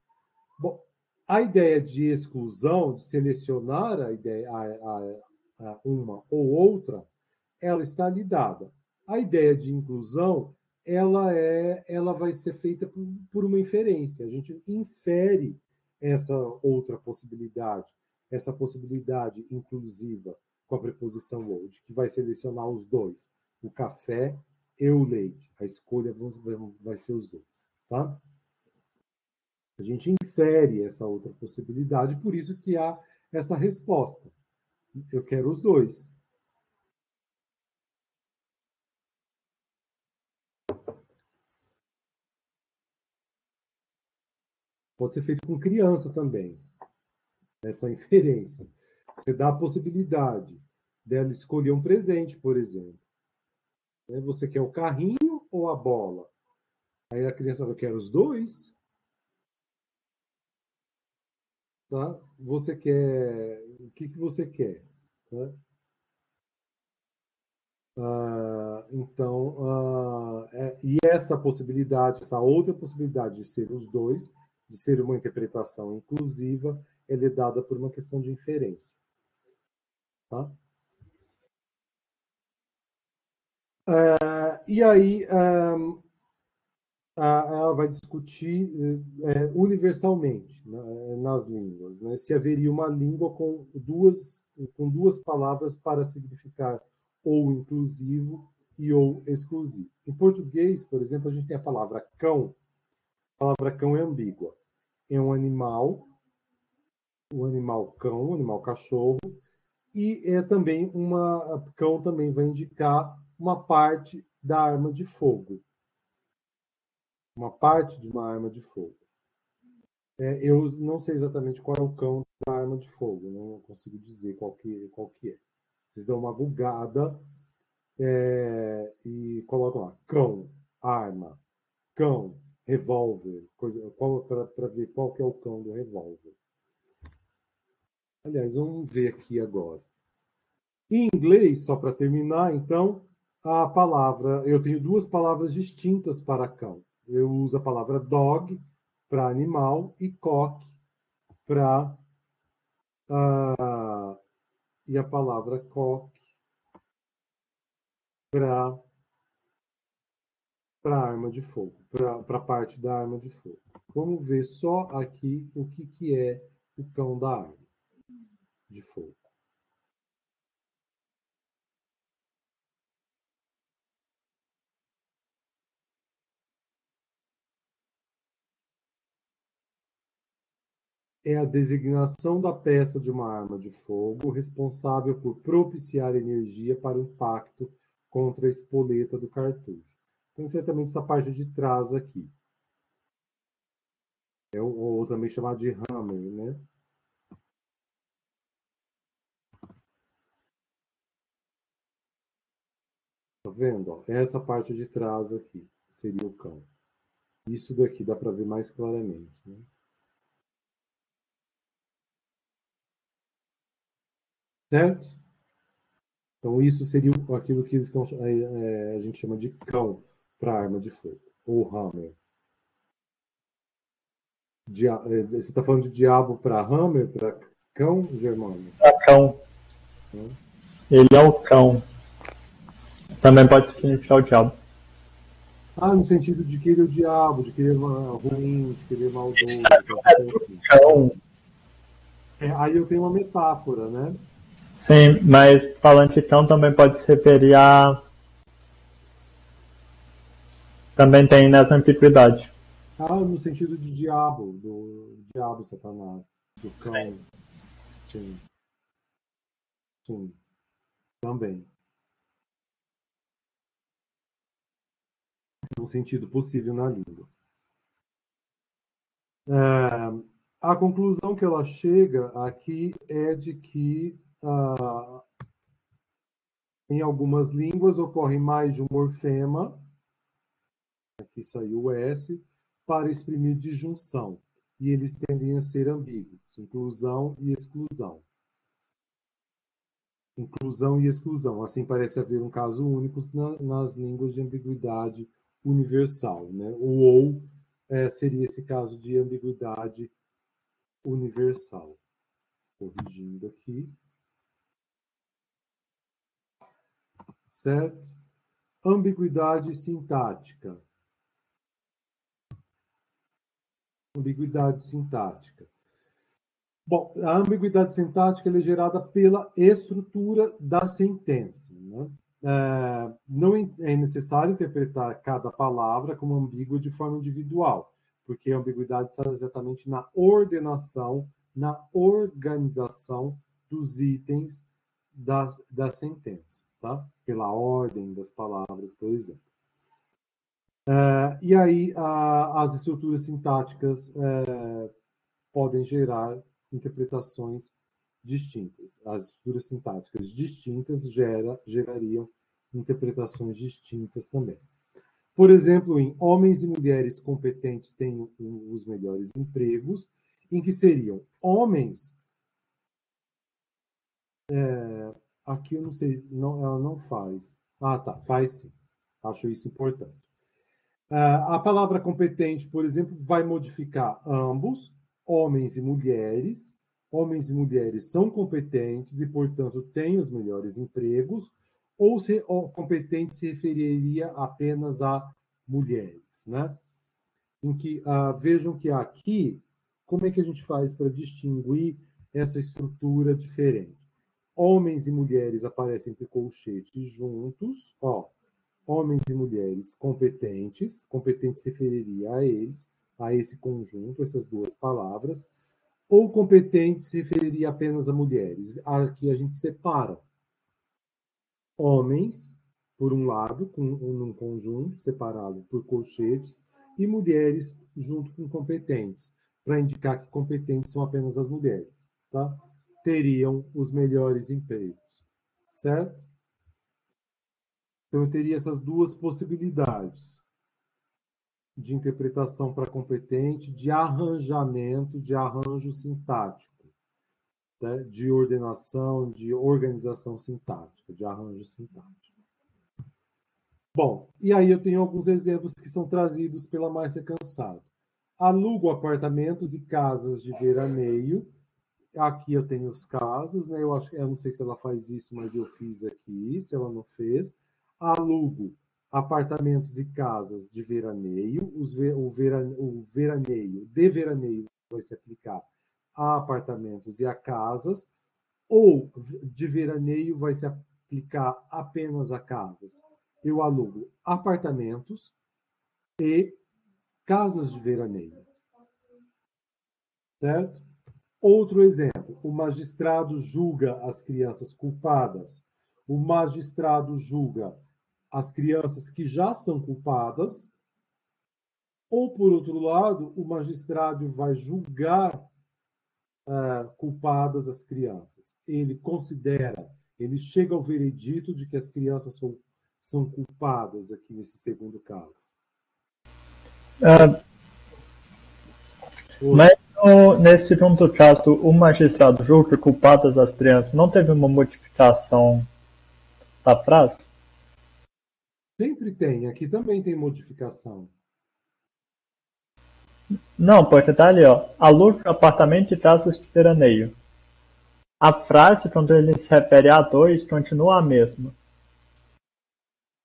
Bom, a ideia de exclusão, de selecionar a ideia, uma ou outra, ela está ali dada. A ideia de inclusão, ela vai ser feita por uma inferência. A gente infere essa outra possibilidade, essa possibilidade inclusiva com a preposição ou, de que vai selecionar os dois, o café e o leite. A escolha vai ser os dois, tá? A gente infere essa outra possibilidade, por isso que há essa resposta. Eu quero os dois. Pode ser feito com criança também, essa inferência. Você dá a possibilidade dela escolher um presente, por exemplo. Você quer o carrinho ou a bola? Aí a criança vai querer os dois. Tá? Você quer. O que você quer? Tá? E essa possibilidade, essa outra possibilidade de ser os dois, de ser uma interpretação inclusiva, ela é dada por uma questão de inferência. Tá? E aí, ela vai discutir universalmente, né, nas línguas, né, se haveria uma língua com duas palavras para significar ou inclusivo e ou exclusivo. Em português, por exemplo, a gente tem a palavra cão. A palavra cão é ambígua. É um animal cão, um animal cachorro, e é também cão também vai indicar uma parte da arma de fogo. Uma parte de uma arma de fogo. Eu não sei exatamente qual é o cão da arma de fogo, não consigo dizer qual que é. Vocês dão uma bugada e colocam lá, cão, arma, cão, revólver, para ver qual que é o cão do revólver. Aliás, vamos ver aqui agora. Em inglês, só para terminar, então, eu tenho duas palavras distintas para cão. Eu uso a palavra dog para animal e cock para e a palavra cock para arma de fogo, para parte da arma de fogo. Vamos ver só aqui o que é o cão da arma de fogo. É a designação da peça de uma arma de fogo responsável por propiciar energia para o impacto contra a espoleta do cartucho. Então, certamente essa parte de trás aqui. Ou também chamado de hammer, né? Tá vendo? Ó, essa parte de trás aqui seria o cão. Isso daqui dá para ver mais claramente, né? Certo? Então, isso seria aquilo que a gente chama de cão para arma de fogo, ou hammer. Você está falando de diabo para hammer, para cão, Germano? Para cão. Ele é o cão. Também pode significar o diabo. No sentido de que ele é o diabo, de que ele é ruim, de que ele é maldoso. Cão. Aí eu tenho uma metáfora, né? Sim, mas falando de cão também pode se referir a. Também tem nessa ambiguidade. No sentido de diabo, do diabo Satanás, do cão. Sim. Sim. Também. No sentido possível na língua. A conclusão que ela chega aqui é de que em algumas línguas ocorre mais de um morfema, aqui saiu o S, para exprimir disjunção, e eles tendem a ser ambíguos, inclusão e exclusão. Inclusão e exclusão. Assim parece haver um caso único nas línguas de ambiguidade universal, né? Ou seria esse caso de ambiguidade universal. Corrigindo aqui. Certo? Ambiguidade sintática. Ambiguidade sintática. Bom, a ambiguidade sintática é gerada pela estrutura da sentença. Né? Não é necessário interpretar cada palavra como ambígua de forma individual, porque a ambiguidade está exatamente na ordenação, na organização dos itens da sentença, tá? Pela ordem das palavras, por exemplo. E aí, as estruturas sintáticas podem gerar interpretações distintas. As estruturas sintáticas distintas gerariam interpretações distintas também. Por exemplo, em homens e mulheres competentes têm os melhores empregos, em que seriam homens. Aqui eu não sei, não, ela não faz. Tá, faz sim. Acho isso importante. A palavra competente, por exemplo, vai modificar ambos, homens e mulheres. Homens e mulheres são competentes e, portanto, têm os melhores empregos, ou competente se referiria apenas a mulheres, né? em que vejam que aqui, como é que a gente faz para distinguir essa estrutura diferente? Homens e mulheres aparecem entre colchetes juntos, ó. Homens e mulheres competentes, competente se referiria a eles, a esse conjunto, essas duas palavras, ou competente se referiria apenas a mulheres. Aqui a gente separa homens, por um lado, num conjunto separado por colchetes, e mulheres junto com competentes, para indicar que competentes são apenas as mulheres, tá? Teriam os melhores empregos, certo? Então eu teria essas duas possibilidades de interpretação para competente, de arranjamento, de arranjo sintático, né? De ordenação, de organização sintática, de arranjo sintático. Bom, e aí eu tenho alguns exemplos que são trazidos pela Márcia Cansado. Alugo apartamentos e casas de veraneio. Aqui eu tenho os casos, né? Eu não sei se ela faz isso, mas eu fiz aqui, se ela não fez. Alugo apartamentos e casas de veraneio. O veraneio, de veraneio, vai se aplicar a apartamentos e a casas, ou de veraneio vai se aplicar apenas a casas. Eu alugo apartamentos e casas de veraneio, certo? Outro exemplo, o magistrado julga as crianças culpadas. O magistrado julga as crianças que já são culpadas, ou, por outro lado, o magistrado vai julgar culpadas as crianças. Ele considera, ele chega ao veredito de que as crianças são culpadas aqui nesse segundo caso. Mas nesse segundo caso, o magistrado julga culpadas as crianças. Não teve uma modificação da frase? Sempre tem, aqui também tem modificação. Não, porque tá ali, ó. Aluga apartamento e casas de veraneio. A frase, quando ele se refere a dois, continua a mesma.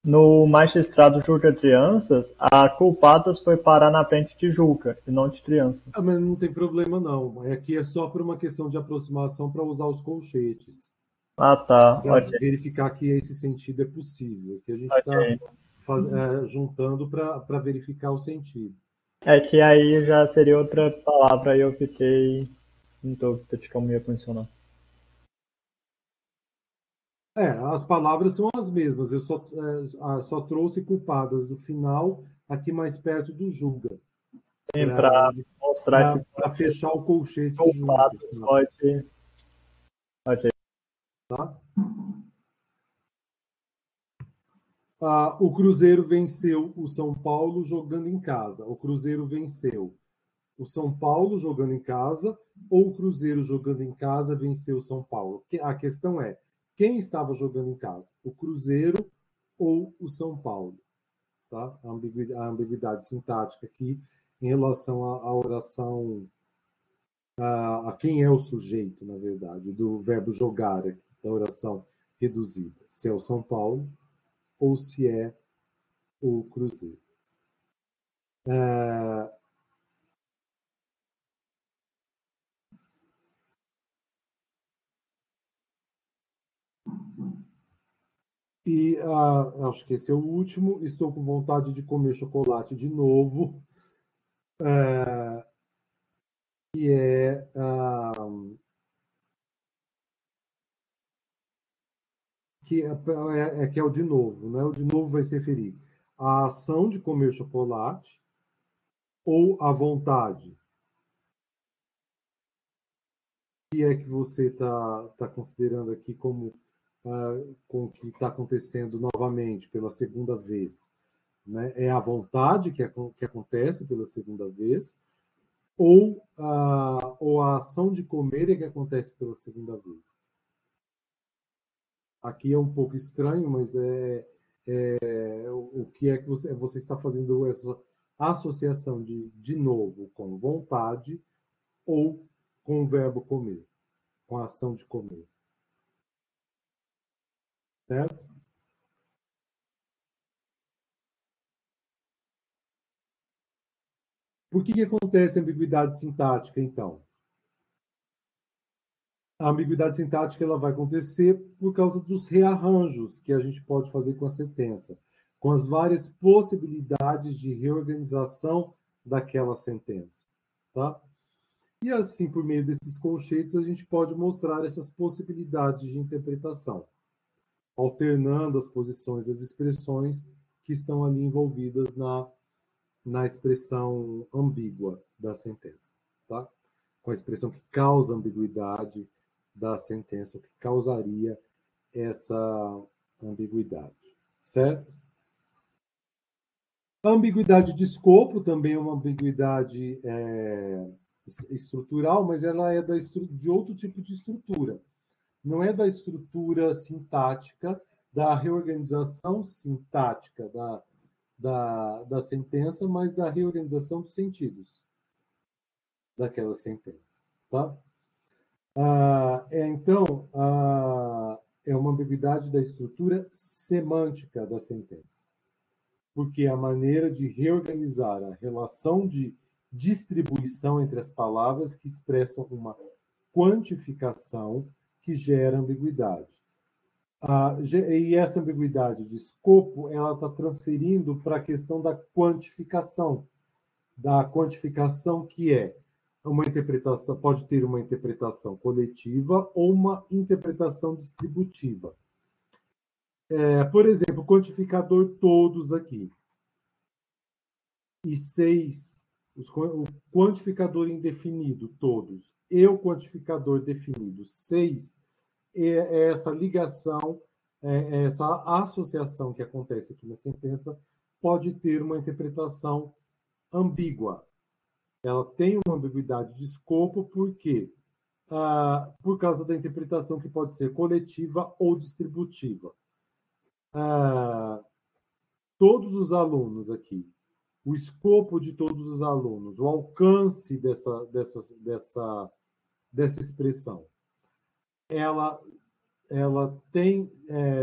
No magistrado julga crianças, a culpadas foi parar na frente de julga, e não de criança. Mas não tem problema, não. Aqui é só por uma questão de aproximação para usar os colchetes. Ah, tá. Para Ok. verificar que esse sentido é possível. Que a gente está Ok. juntando para verificar o sentido. É que aí já seria outra palavra e eu fiquei em dúvida de como ia funcionar. As palavras são as mesmas. Eu só trouxe culpadas do final aqui mais perto do julga. Sim, para mostrar que Para fechar o colchete culpados juntos. pode. Ok. Tá? O Cruzeiro venceu o São Paulo jogando em casa. O Cruzeiro venceu o São Paulo jogando em casa ou o Cruzeiro jogando em casa venceu o São Paulo? A questão é, quem estava jogando em casa? O Cruzeiro ou o São Paulo? Tá? A ambiguidade sintática aqui em relação à oração, a quem é o sujeito, na verdade, do verbo jogar aqui, da oração reduzida. Se é o São Paulo ou se é o Cruzeiro. E acho que esse é o último. Estou com vontade de comer chocolate de novo. Que é que é o de novo, né? O de novo vai se referir à ação de comer chocolate ou à vontade. O que é que você está considerando aqui como com o que está acontecendo novamente pela segunda vez? Né? É a vontade que acontece pela segunda vez ou a ação de comer é que acontece pela segunda vez? Aqui é um pouco estranho, mas o que é que você está fazendo essa associação de novo com vontade ou com o verbo comer, com a ação de comer, certo? Por que acontece a ambiguidade sintática, então? A ambiguidade sintática ela vai acontecer por causa dos rearranjos que a gente pode fazer com a sentença, com as várias possibilidades de reorganização daquela sentença, tá? E assim, por meio desses colchetes, a gente pode mostrar essas possibilidades de interpretação, alternando as posições das expressões que estão ali envolvidas na expressão ambígua da sentença, tá? Com a expressão que causa ambiguidade da sentença, o que causaria essa ambiguidade, certo? A ambiguidade de escopo também é uma ambiguidade estrutural, mas ela é de outro tipo de estrutura. Não é da estrutura sintática, da reorganização sintática da sentença, mas da reorganização dos sentidos daquela sentença, tá? Então, é uma ambiguidade da estrutura semântica da sentença, porque a maneira de reorganizar a relação de distribuição entre as palavras que expressam uma quantificação que gera ambiguidade. E essa ambiguidade de escopo, ela está transferindo para a questão da quantificação que é uma interpretação, pode ter uma interpretação coletiva ou uma interpretação distributiva. Por exemplo, o quantificador todos aqui. E 6, o quantificador indefinido todos e o quantificador definido 6, é essa ligação, essa associação que acontece aqui na sentença pode ter uma interpretação ambígua. Ela tem uma ambiguidade de escopo, por quê? Por causa da interpretação que pode ser coletiva ou distributiva. Todos os alunos aqui, o escopo de todos os alunos, o alcance dessa expressão, ela tem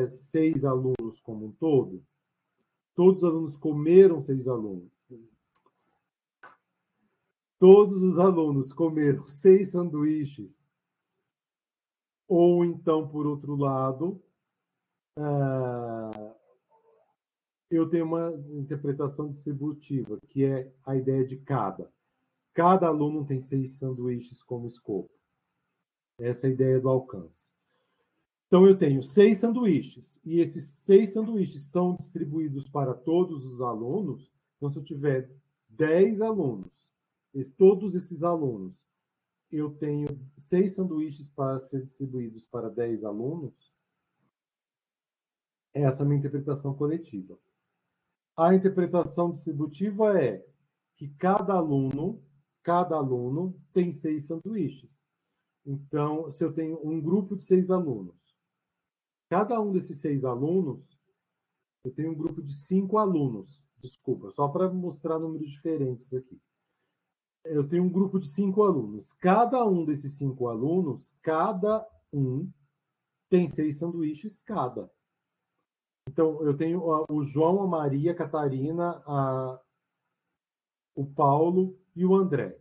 6 alunos como um todo. Todos os alunos comeram 6 alunos. Todos os alunos comeram 6 sanduíches. Ou então, por outro lado, eu tenho uma interpretação distributiva, que é a ideia de cada. Cada aluno tem 6 sanduíches como escopo. Essa é a ideia do alcance. Então, eu tenho 6 sanduíches, e esses 6 sanduíches são distribuídos para todos os alunos. Então, se eu tiver 10 alunos, todos esses alunos, eu tenho 6 sanduíches para ser distribuídos para 10 alunos, essa é a minha interpretação coletiva. A interpretação distributiva é que cada aluno tem 6 sanduíches. Então, se eu tenho um grupo de 6 alunos, cada um desses 6 alunos, eu tenho um grupo de 5 alunos. Desculpa, só para mostrar números diferentes aqui. Eu tenho um grupo de 5 alunos. Cada um desses 5 alunos, cada um tem 6 sanduíches cada. Então, eu tenho o João, a Maria, a Catarina, o Paulo e o André.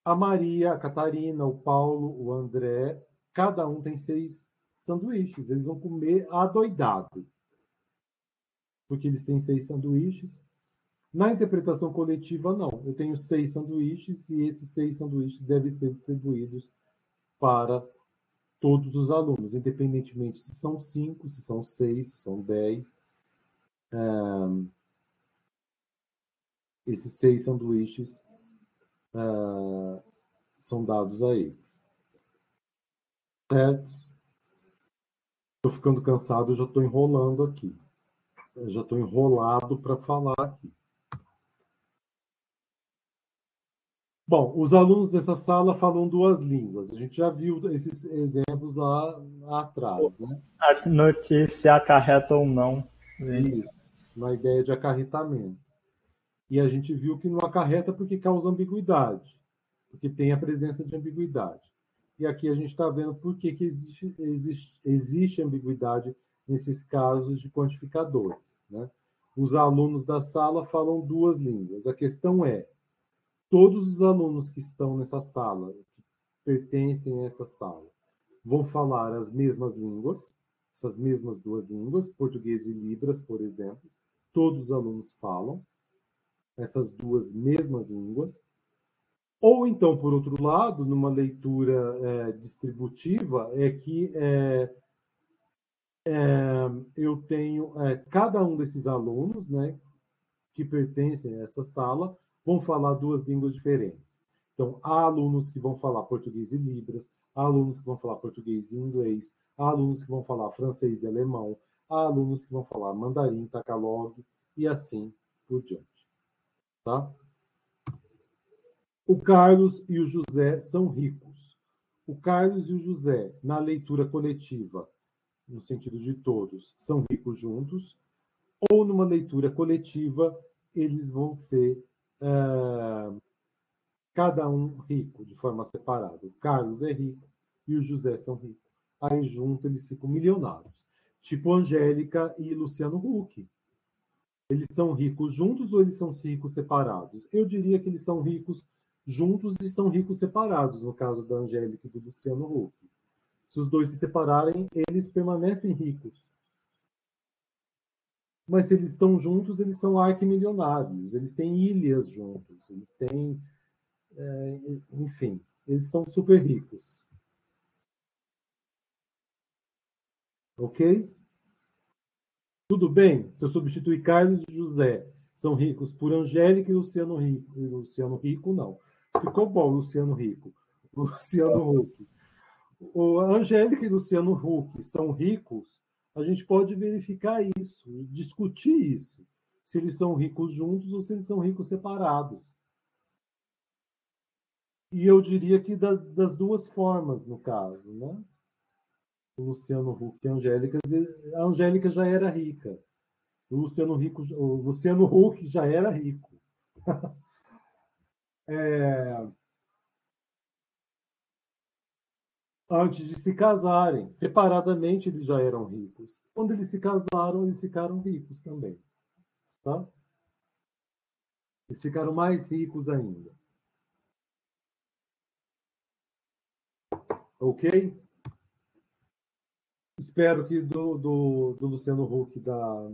A Maria, a Catarina, o Paulo, o André, cada um tem 6 sanduíches. Eles vão comer adoidado, porque eles têm 6 sanduíches. Na interpretação coletiva, não. Eu tenho 6 sanduíches e esses 6 sanduíches devem ser distribuídos para todos os alunos, independentemente se são 5, se são 6, se são 10. Esses 6 sanduíches são dados a eles. Certo? Estou ficando cansado, eu já estou enrolando aqui. Eu já estou enrolado para falar aqui. Bom, os alunos dessa sala falam 2 línguas. A gente já viu esses exemplos lá atrás, né? A notícia acarreta ou não. Isso, na ideia de acarretamento. E a gente viu que não acarreta porque causa ambiguidade, porque tem a presença de ambiguidade. E aqui a gente está vendo por que existe ambiguidade nesses casos de quantificadores, né? Os alunos da sala falam 2 línguas. A questão é, todos os alunos que estão nessa sala, que pertencem a essa sala, vão falar as mesmas línguas, essas mesmas duas línguas, português e Libras, por exemplo. Todos os alunos falam essas duas mesmas línguas. Ou então, por outro lado, numa leitura distributiva, é que eu tenho cada um desses alunos, né, que pertencem a essa sala, vão falar duas línguas diferentes. Então, há alunos que vão falar português e Libras, há alunos que vão falar português e inglês, há alunos que vão falar francês e alemão, há alunos que vão falar mandarim, tagalog e assim por diante. Tá? O Carlos e o José são ricos. O Carlos e o José, na leitura coletiva, no sentido de todos, são ricos juntos, ou numa leitura coletiva, eles vão ser cada um rico, de forma separada. O Carlos é rico e o José são ricos. Aí junto eles ficam milionários. Tipo Angélica e Luciano Huck. Eles são ricos juntos ou eles são ricos separados? Eu diria que eles são ricos juntos e são ricos separados, no caso da Angélica e do Luciano Huck. Se os dois se separarem, eles permanecem ricos. Mas se eles estão juntos, eles são arquimilionários. Eles têm ilhas juntos. Eles têm... enfim, eles são super ricos. Ok? Tudo bem? Se eu substituir Carlos e José, são ricos por Angélica e Luciano Rico. E Luciano Rico, não. Ficou bom, Luciano Rico. Luciano Huck. O Angélica e Luciano Huck são ricos, a gente pode verificar isso, discutir isso. Se eles são ricos juntos ou se eles são ricos separados. E eu diria que das duas formas, no caso, né? O Luciano Huck e a Angélica já era rica. O Luciano Huck já era rico. Antes de se casarem, separadamente eles já eram ricos. Quando eles se casaram, eles ficaram ricos também. Tá? Eles ficaram mais ricos ainda. Ok? Espero que do Luciano Huck da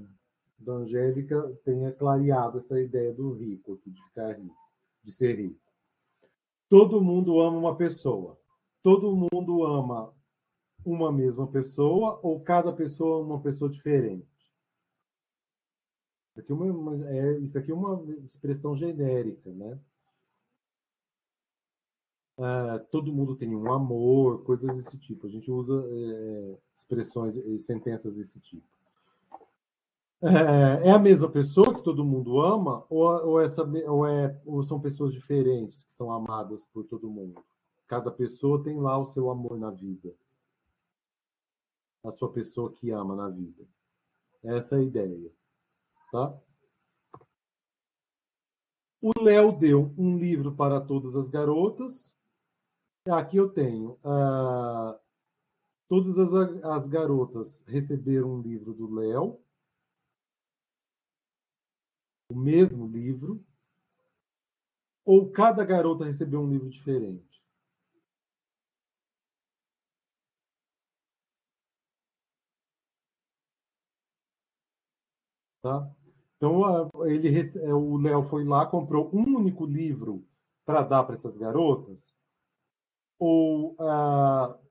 Angélica tenha clareado essa ideia do rico, de ficar rico, de ser rico. Todo mundo ama uma pessoa. Todo mundo ama uma mesma pessoa ou cada pessoa ama uma pessoa diferente? Isso aqui é uma expressão genérica, né? Todo mundo tem um amor, coisas desse tipo. A gente usa expressões e sentenças desse tipo. É a mesma pessoa que todo mundo ama ou são pessoas diferentes que são amadas por todo mundo? Cada pessoa tem lá o seu amor na vida. A sua pessoa que ama na vida. Essa é a ideia. Tá? O Léo deu um livro para todas as garotas. Aqui eu tenho. Todas as garotas receberam um livro do Léo. O mesmo livro. Ou cada garota recebeu um livro diferente? Tá? Então, o Léo foi lá, comprou um único livro para dar para essas garotas? Ou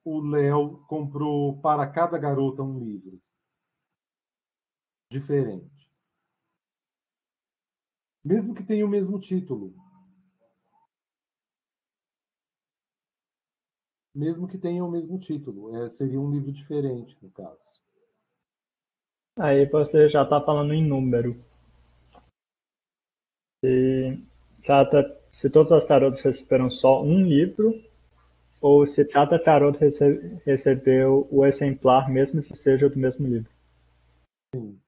o Léo comprou para cada garota um livro diferente? Mesmo que tenha o mesmo título. Mesmo que tenha o mesmo título. Seria um livro diferente, no caso. Aí você já está falando em número. Se todas as garotas receberam só um livro, ou se cada garota recebeu o exemplar, mesmo que seja do mesmo livro. Sim.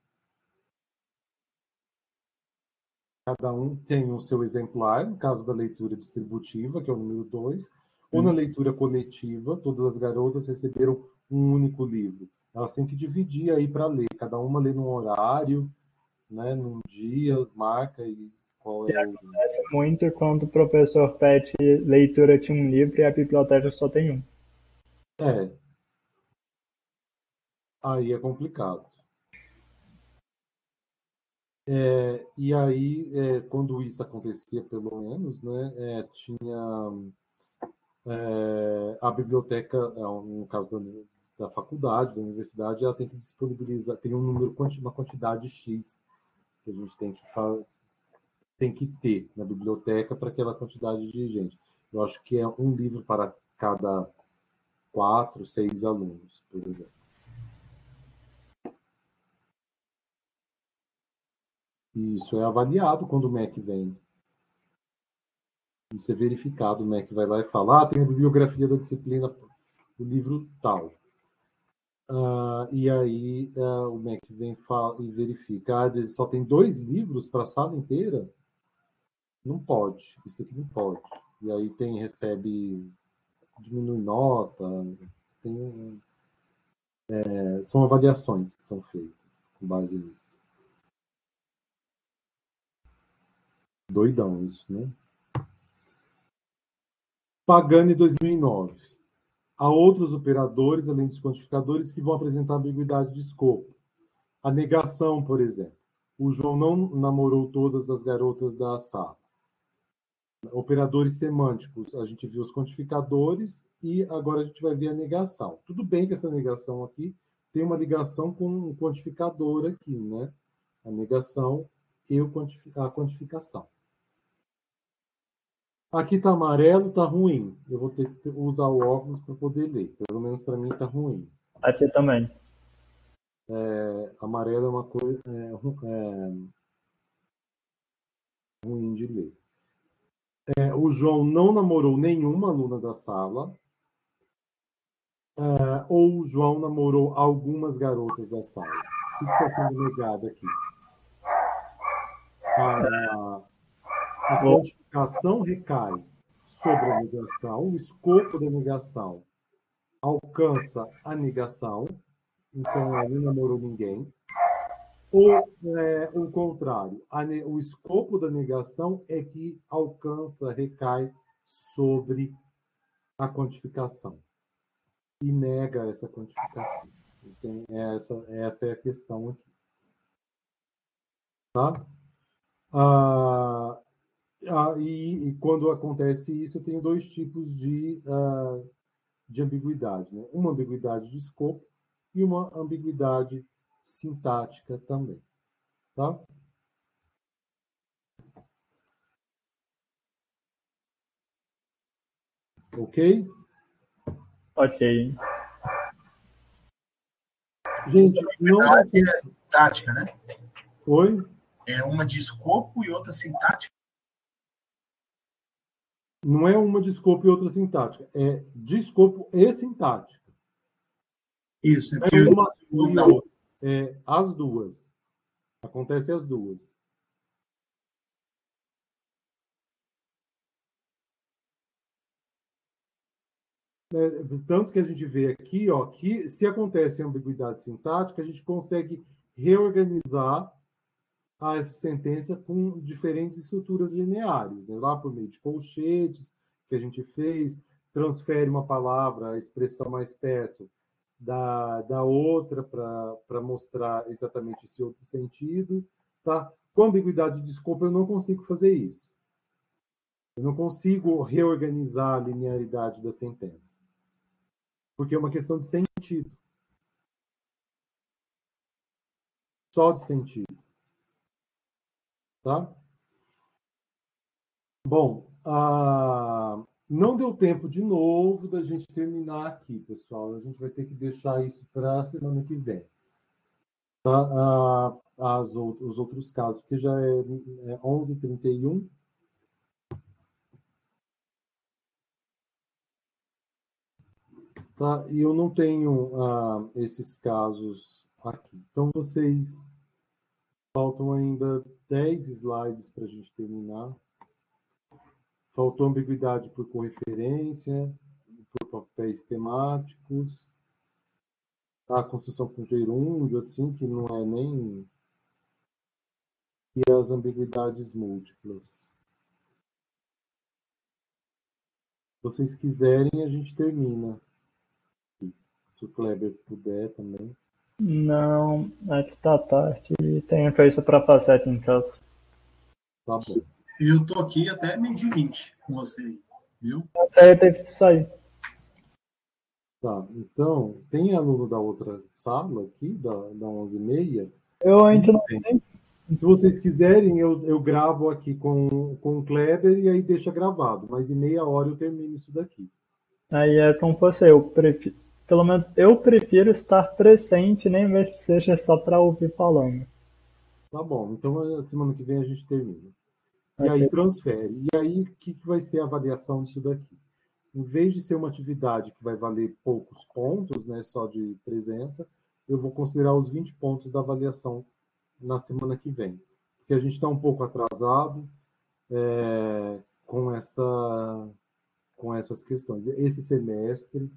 Cada um tem o seu exemplar, no caso da leitura distributiva, que é o número 2, ou na leitura coletiva, todas as garotas receberam um único livro. Elas têm que dividir aí para ler, cada uma lê num horário, né, num dia, marca e qual é o... Acontece muito quando o professor pede leitura de um livro e a biblioteca só tem um. É, aí é complicado. E aí, quando isso acontecia, pelo menos, né, tinha a biblioteca, no caso da faculdade, da universidade, ela tem que disponibilizar, tem um número, uma quantidade X que a gente tem que ter na biblioteca para aquela quantidade de gente. Eu acho que é um livro para cada 4, 6 alunos, por exemplo. E isso é avaliado quando o MEC vem. Isso é verificado, o MEC vai lá e fala, tem a bibliografia da disciplina do livro tal. E aí o MEC vem e verifica, só tem 2 livros para a sala inteira? Não pode, isso aqui não pode. E aí recebe, diminui nota, são avaliações que são feitas com base nisso. Doidão isso, né? Pagani 2009. Há outros operadores, além dos quantificadores, que vão apresentar ambiguidade de escopo. A negação, por exemplo. O João não namorou todas as garotas da sala. Operadores semânticos, a gente viu os quantificadores e agora a gente vai ver a negação. Tudo bem que essa negação aqui tem uma ligação com o quantificador aqui, né? A negação e a quantificação. Aqui está amarelo, está ruim. Eu vou ter que usar o óculos para poder ler. Pelo menos para mim está ruim. Aqui também. Amarelo é uma coisa ruim de ler. O João não namorou nenhuma aluna da sala. Ou o João namorou algumas garotas da sala. O que está sendo negado aqui? A quantificação recai sobre a negação, o escopo da negação alcança a negação, então ele não namorou ninguém. Ou o contrário, o escopo da negação é que alcança, recai sobre a quantificação e nega essa quantificação. Então, essa é a questão aqui. Tá? E quando acontece isso, eu tenho 2 tipos de ambiguidade. Né? Uma ambiguidade de escopo e uma ambiguidade sintática também. Tá? Ok? Ok. Gente, não... É sintática, né? Oi? É uma de escopo e outra sintática. Não é uma de escopo e outra sintática. É de escopo e sintática. Isso. É uma e outra. As duas. Acontece as duas. Tanto que a gente vê aqui, ó, que se acontece ambiguidade sintática, a gente consegue reorganizar essa sentença com diferentes estruturas lineares, né? Lá por meio de colchetes, que a gente fez, transfere uma palavra, a expressão mais perto da outra para mostrar exatamente esse outro sentido. Tá? Com ambiguidade de escopo, eu não consigo fazer isso. Eu não consigo reorganizar a linearidade da sentença. Porque é uma questão de sentido. Só de sentido. Tá? Bom, não deu tempo de novo da gente terminar aqui, pessoal. A gente vai ter que deixar isso para a semana que vem. Tá? Os outros casos, porque já é 11h31. Tá? E eu não tenho esses casos aqui. Então, faltam ainda 10 slides para a gente terminar. Faltou ambiguidade por correferência, por papéis temáticos, a construção com gerúndio, assim, que não é nem e as ambiguidades múltiplas. Se vocês quiserem, a gente termina. Se o Kleber puder também. Não, é que tá tarde e tenho coisa para fazer aqui em casa. Tá bom. Eu tô aqui até 12h20 com você, viu? Até teve que sair. Tá, então, tem aluno da outra sala aqui, da 11h30? Eu ainda não Tem. tenho. Se vocês quiserem, eu gravo aqui com o Kleber e aí deixa gravado, mas em meia hora eu termino isso daqui. Aí é com você. Eu prefiro, pelo menos eu prefiro estar presente, nem mesmo que seja só para ouvir falando. Tá bom, então a semana que vem a gente termina. E aí Ok. transfere. E aí, o que vai ser a avaliação disso daqui? Em vez de ser uma atividade que vai valer poucos pontos, né, só de presença, eu vou considerar os 20 pontos da avaliação na semana que vem. Porque a gente está um pouco atrasado com essas questões. Esse semestre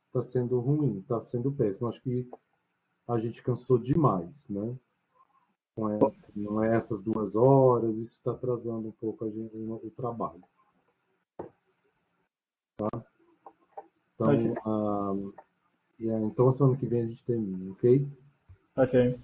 está sendo ruim, está sendo péssimo. Acho que a gente cansou demais, né? Não é essas 2 horas, isso está atrasando um pouco o trabalho. Então, Ok. então, a semana que vem a gente termina, ok? Ok.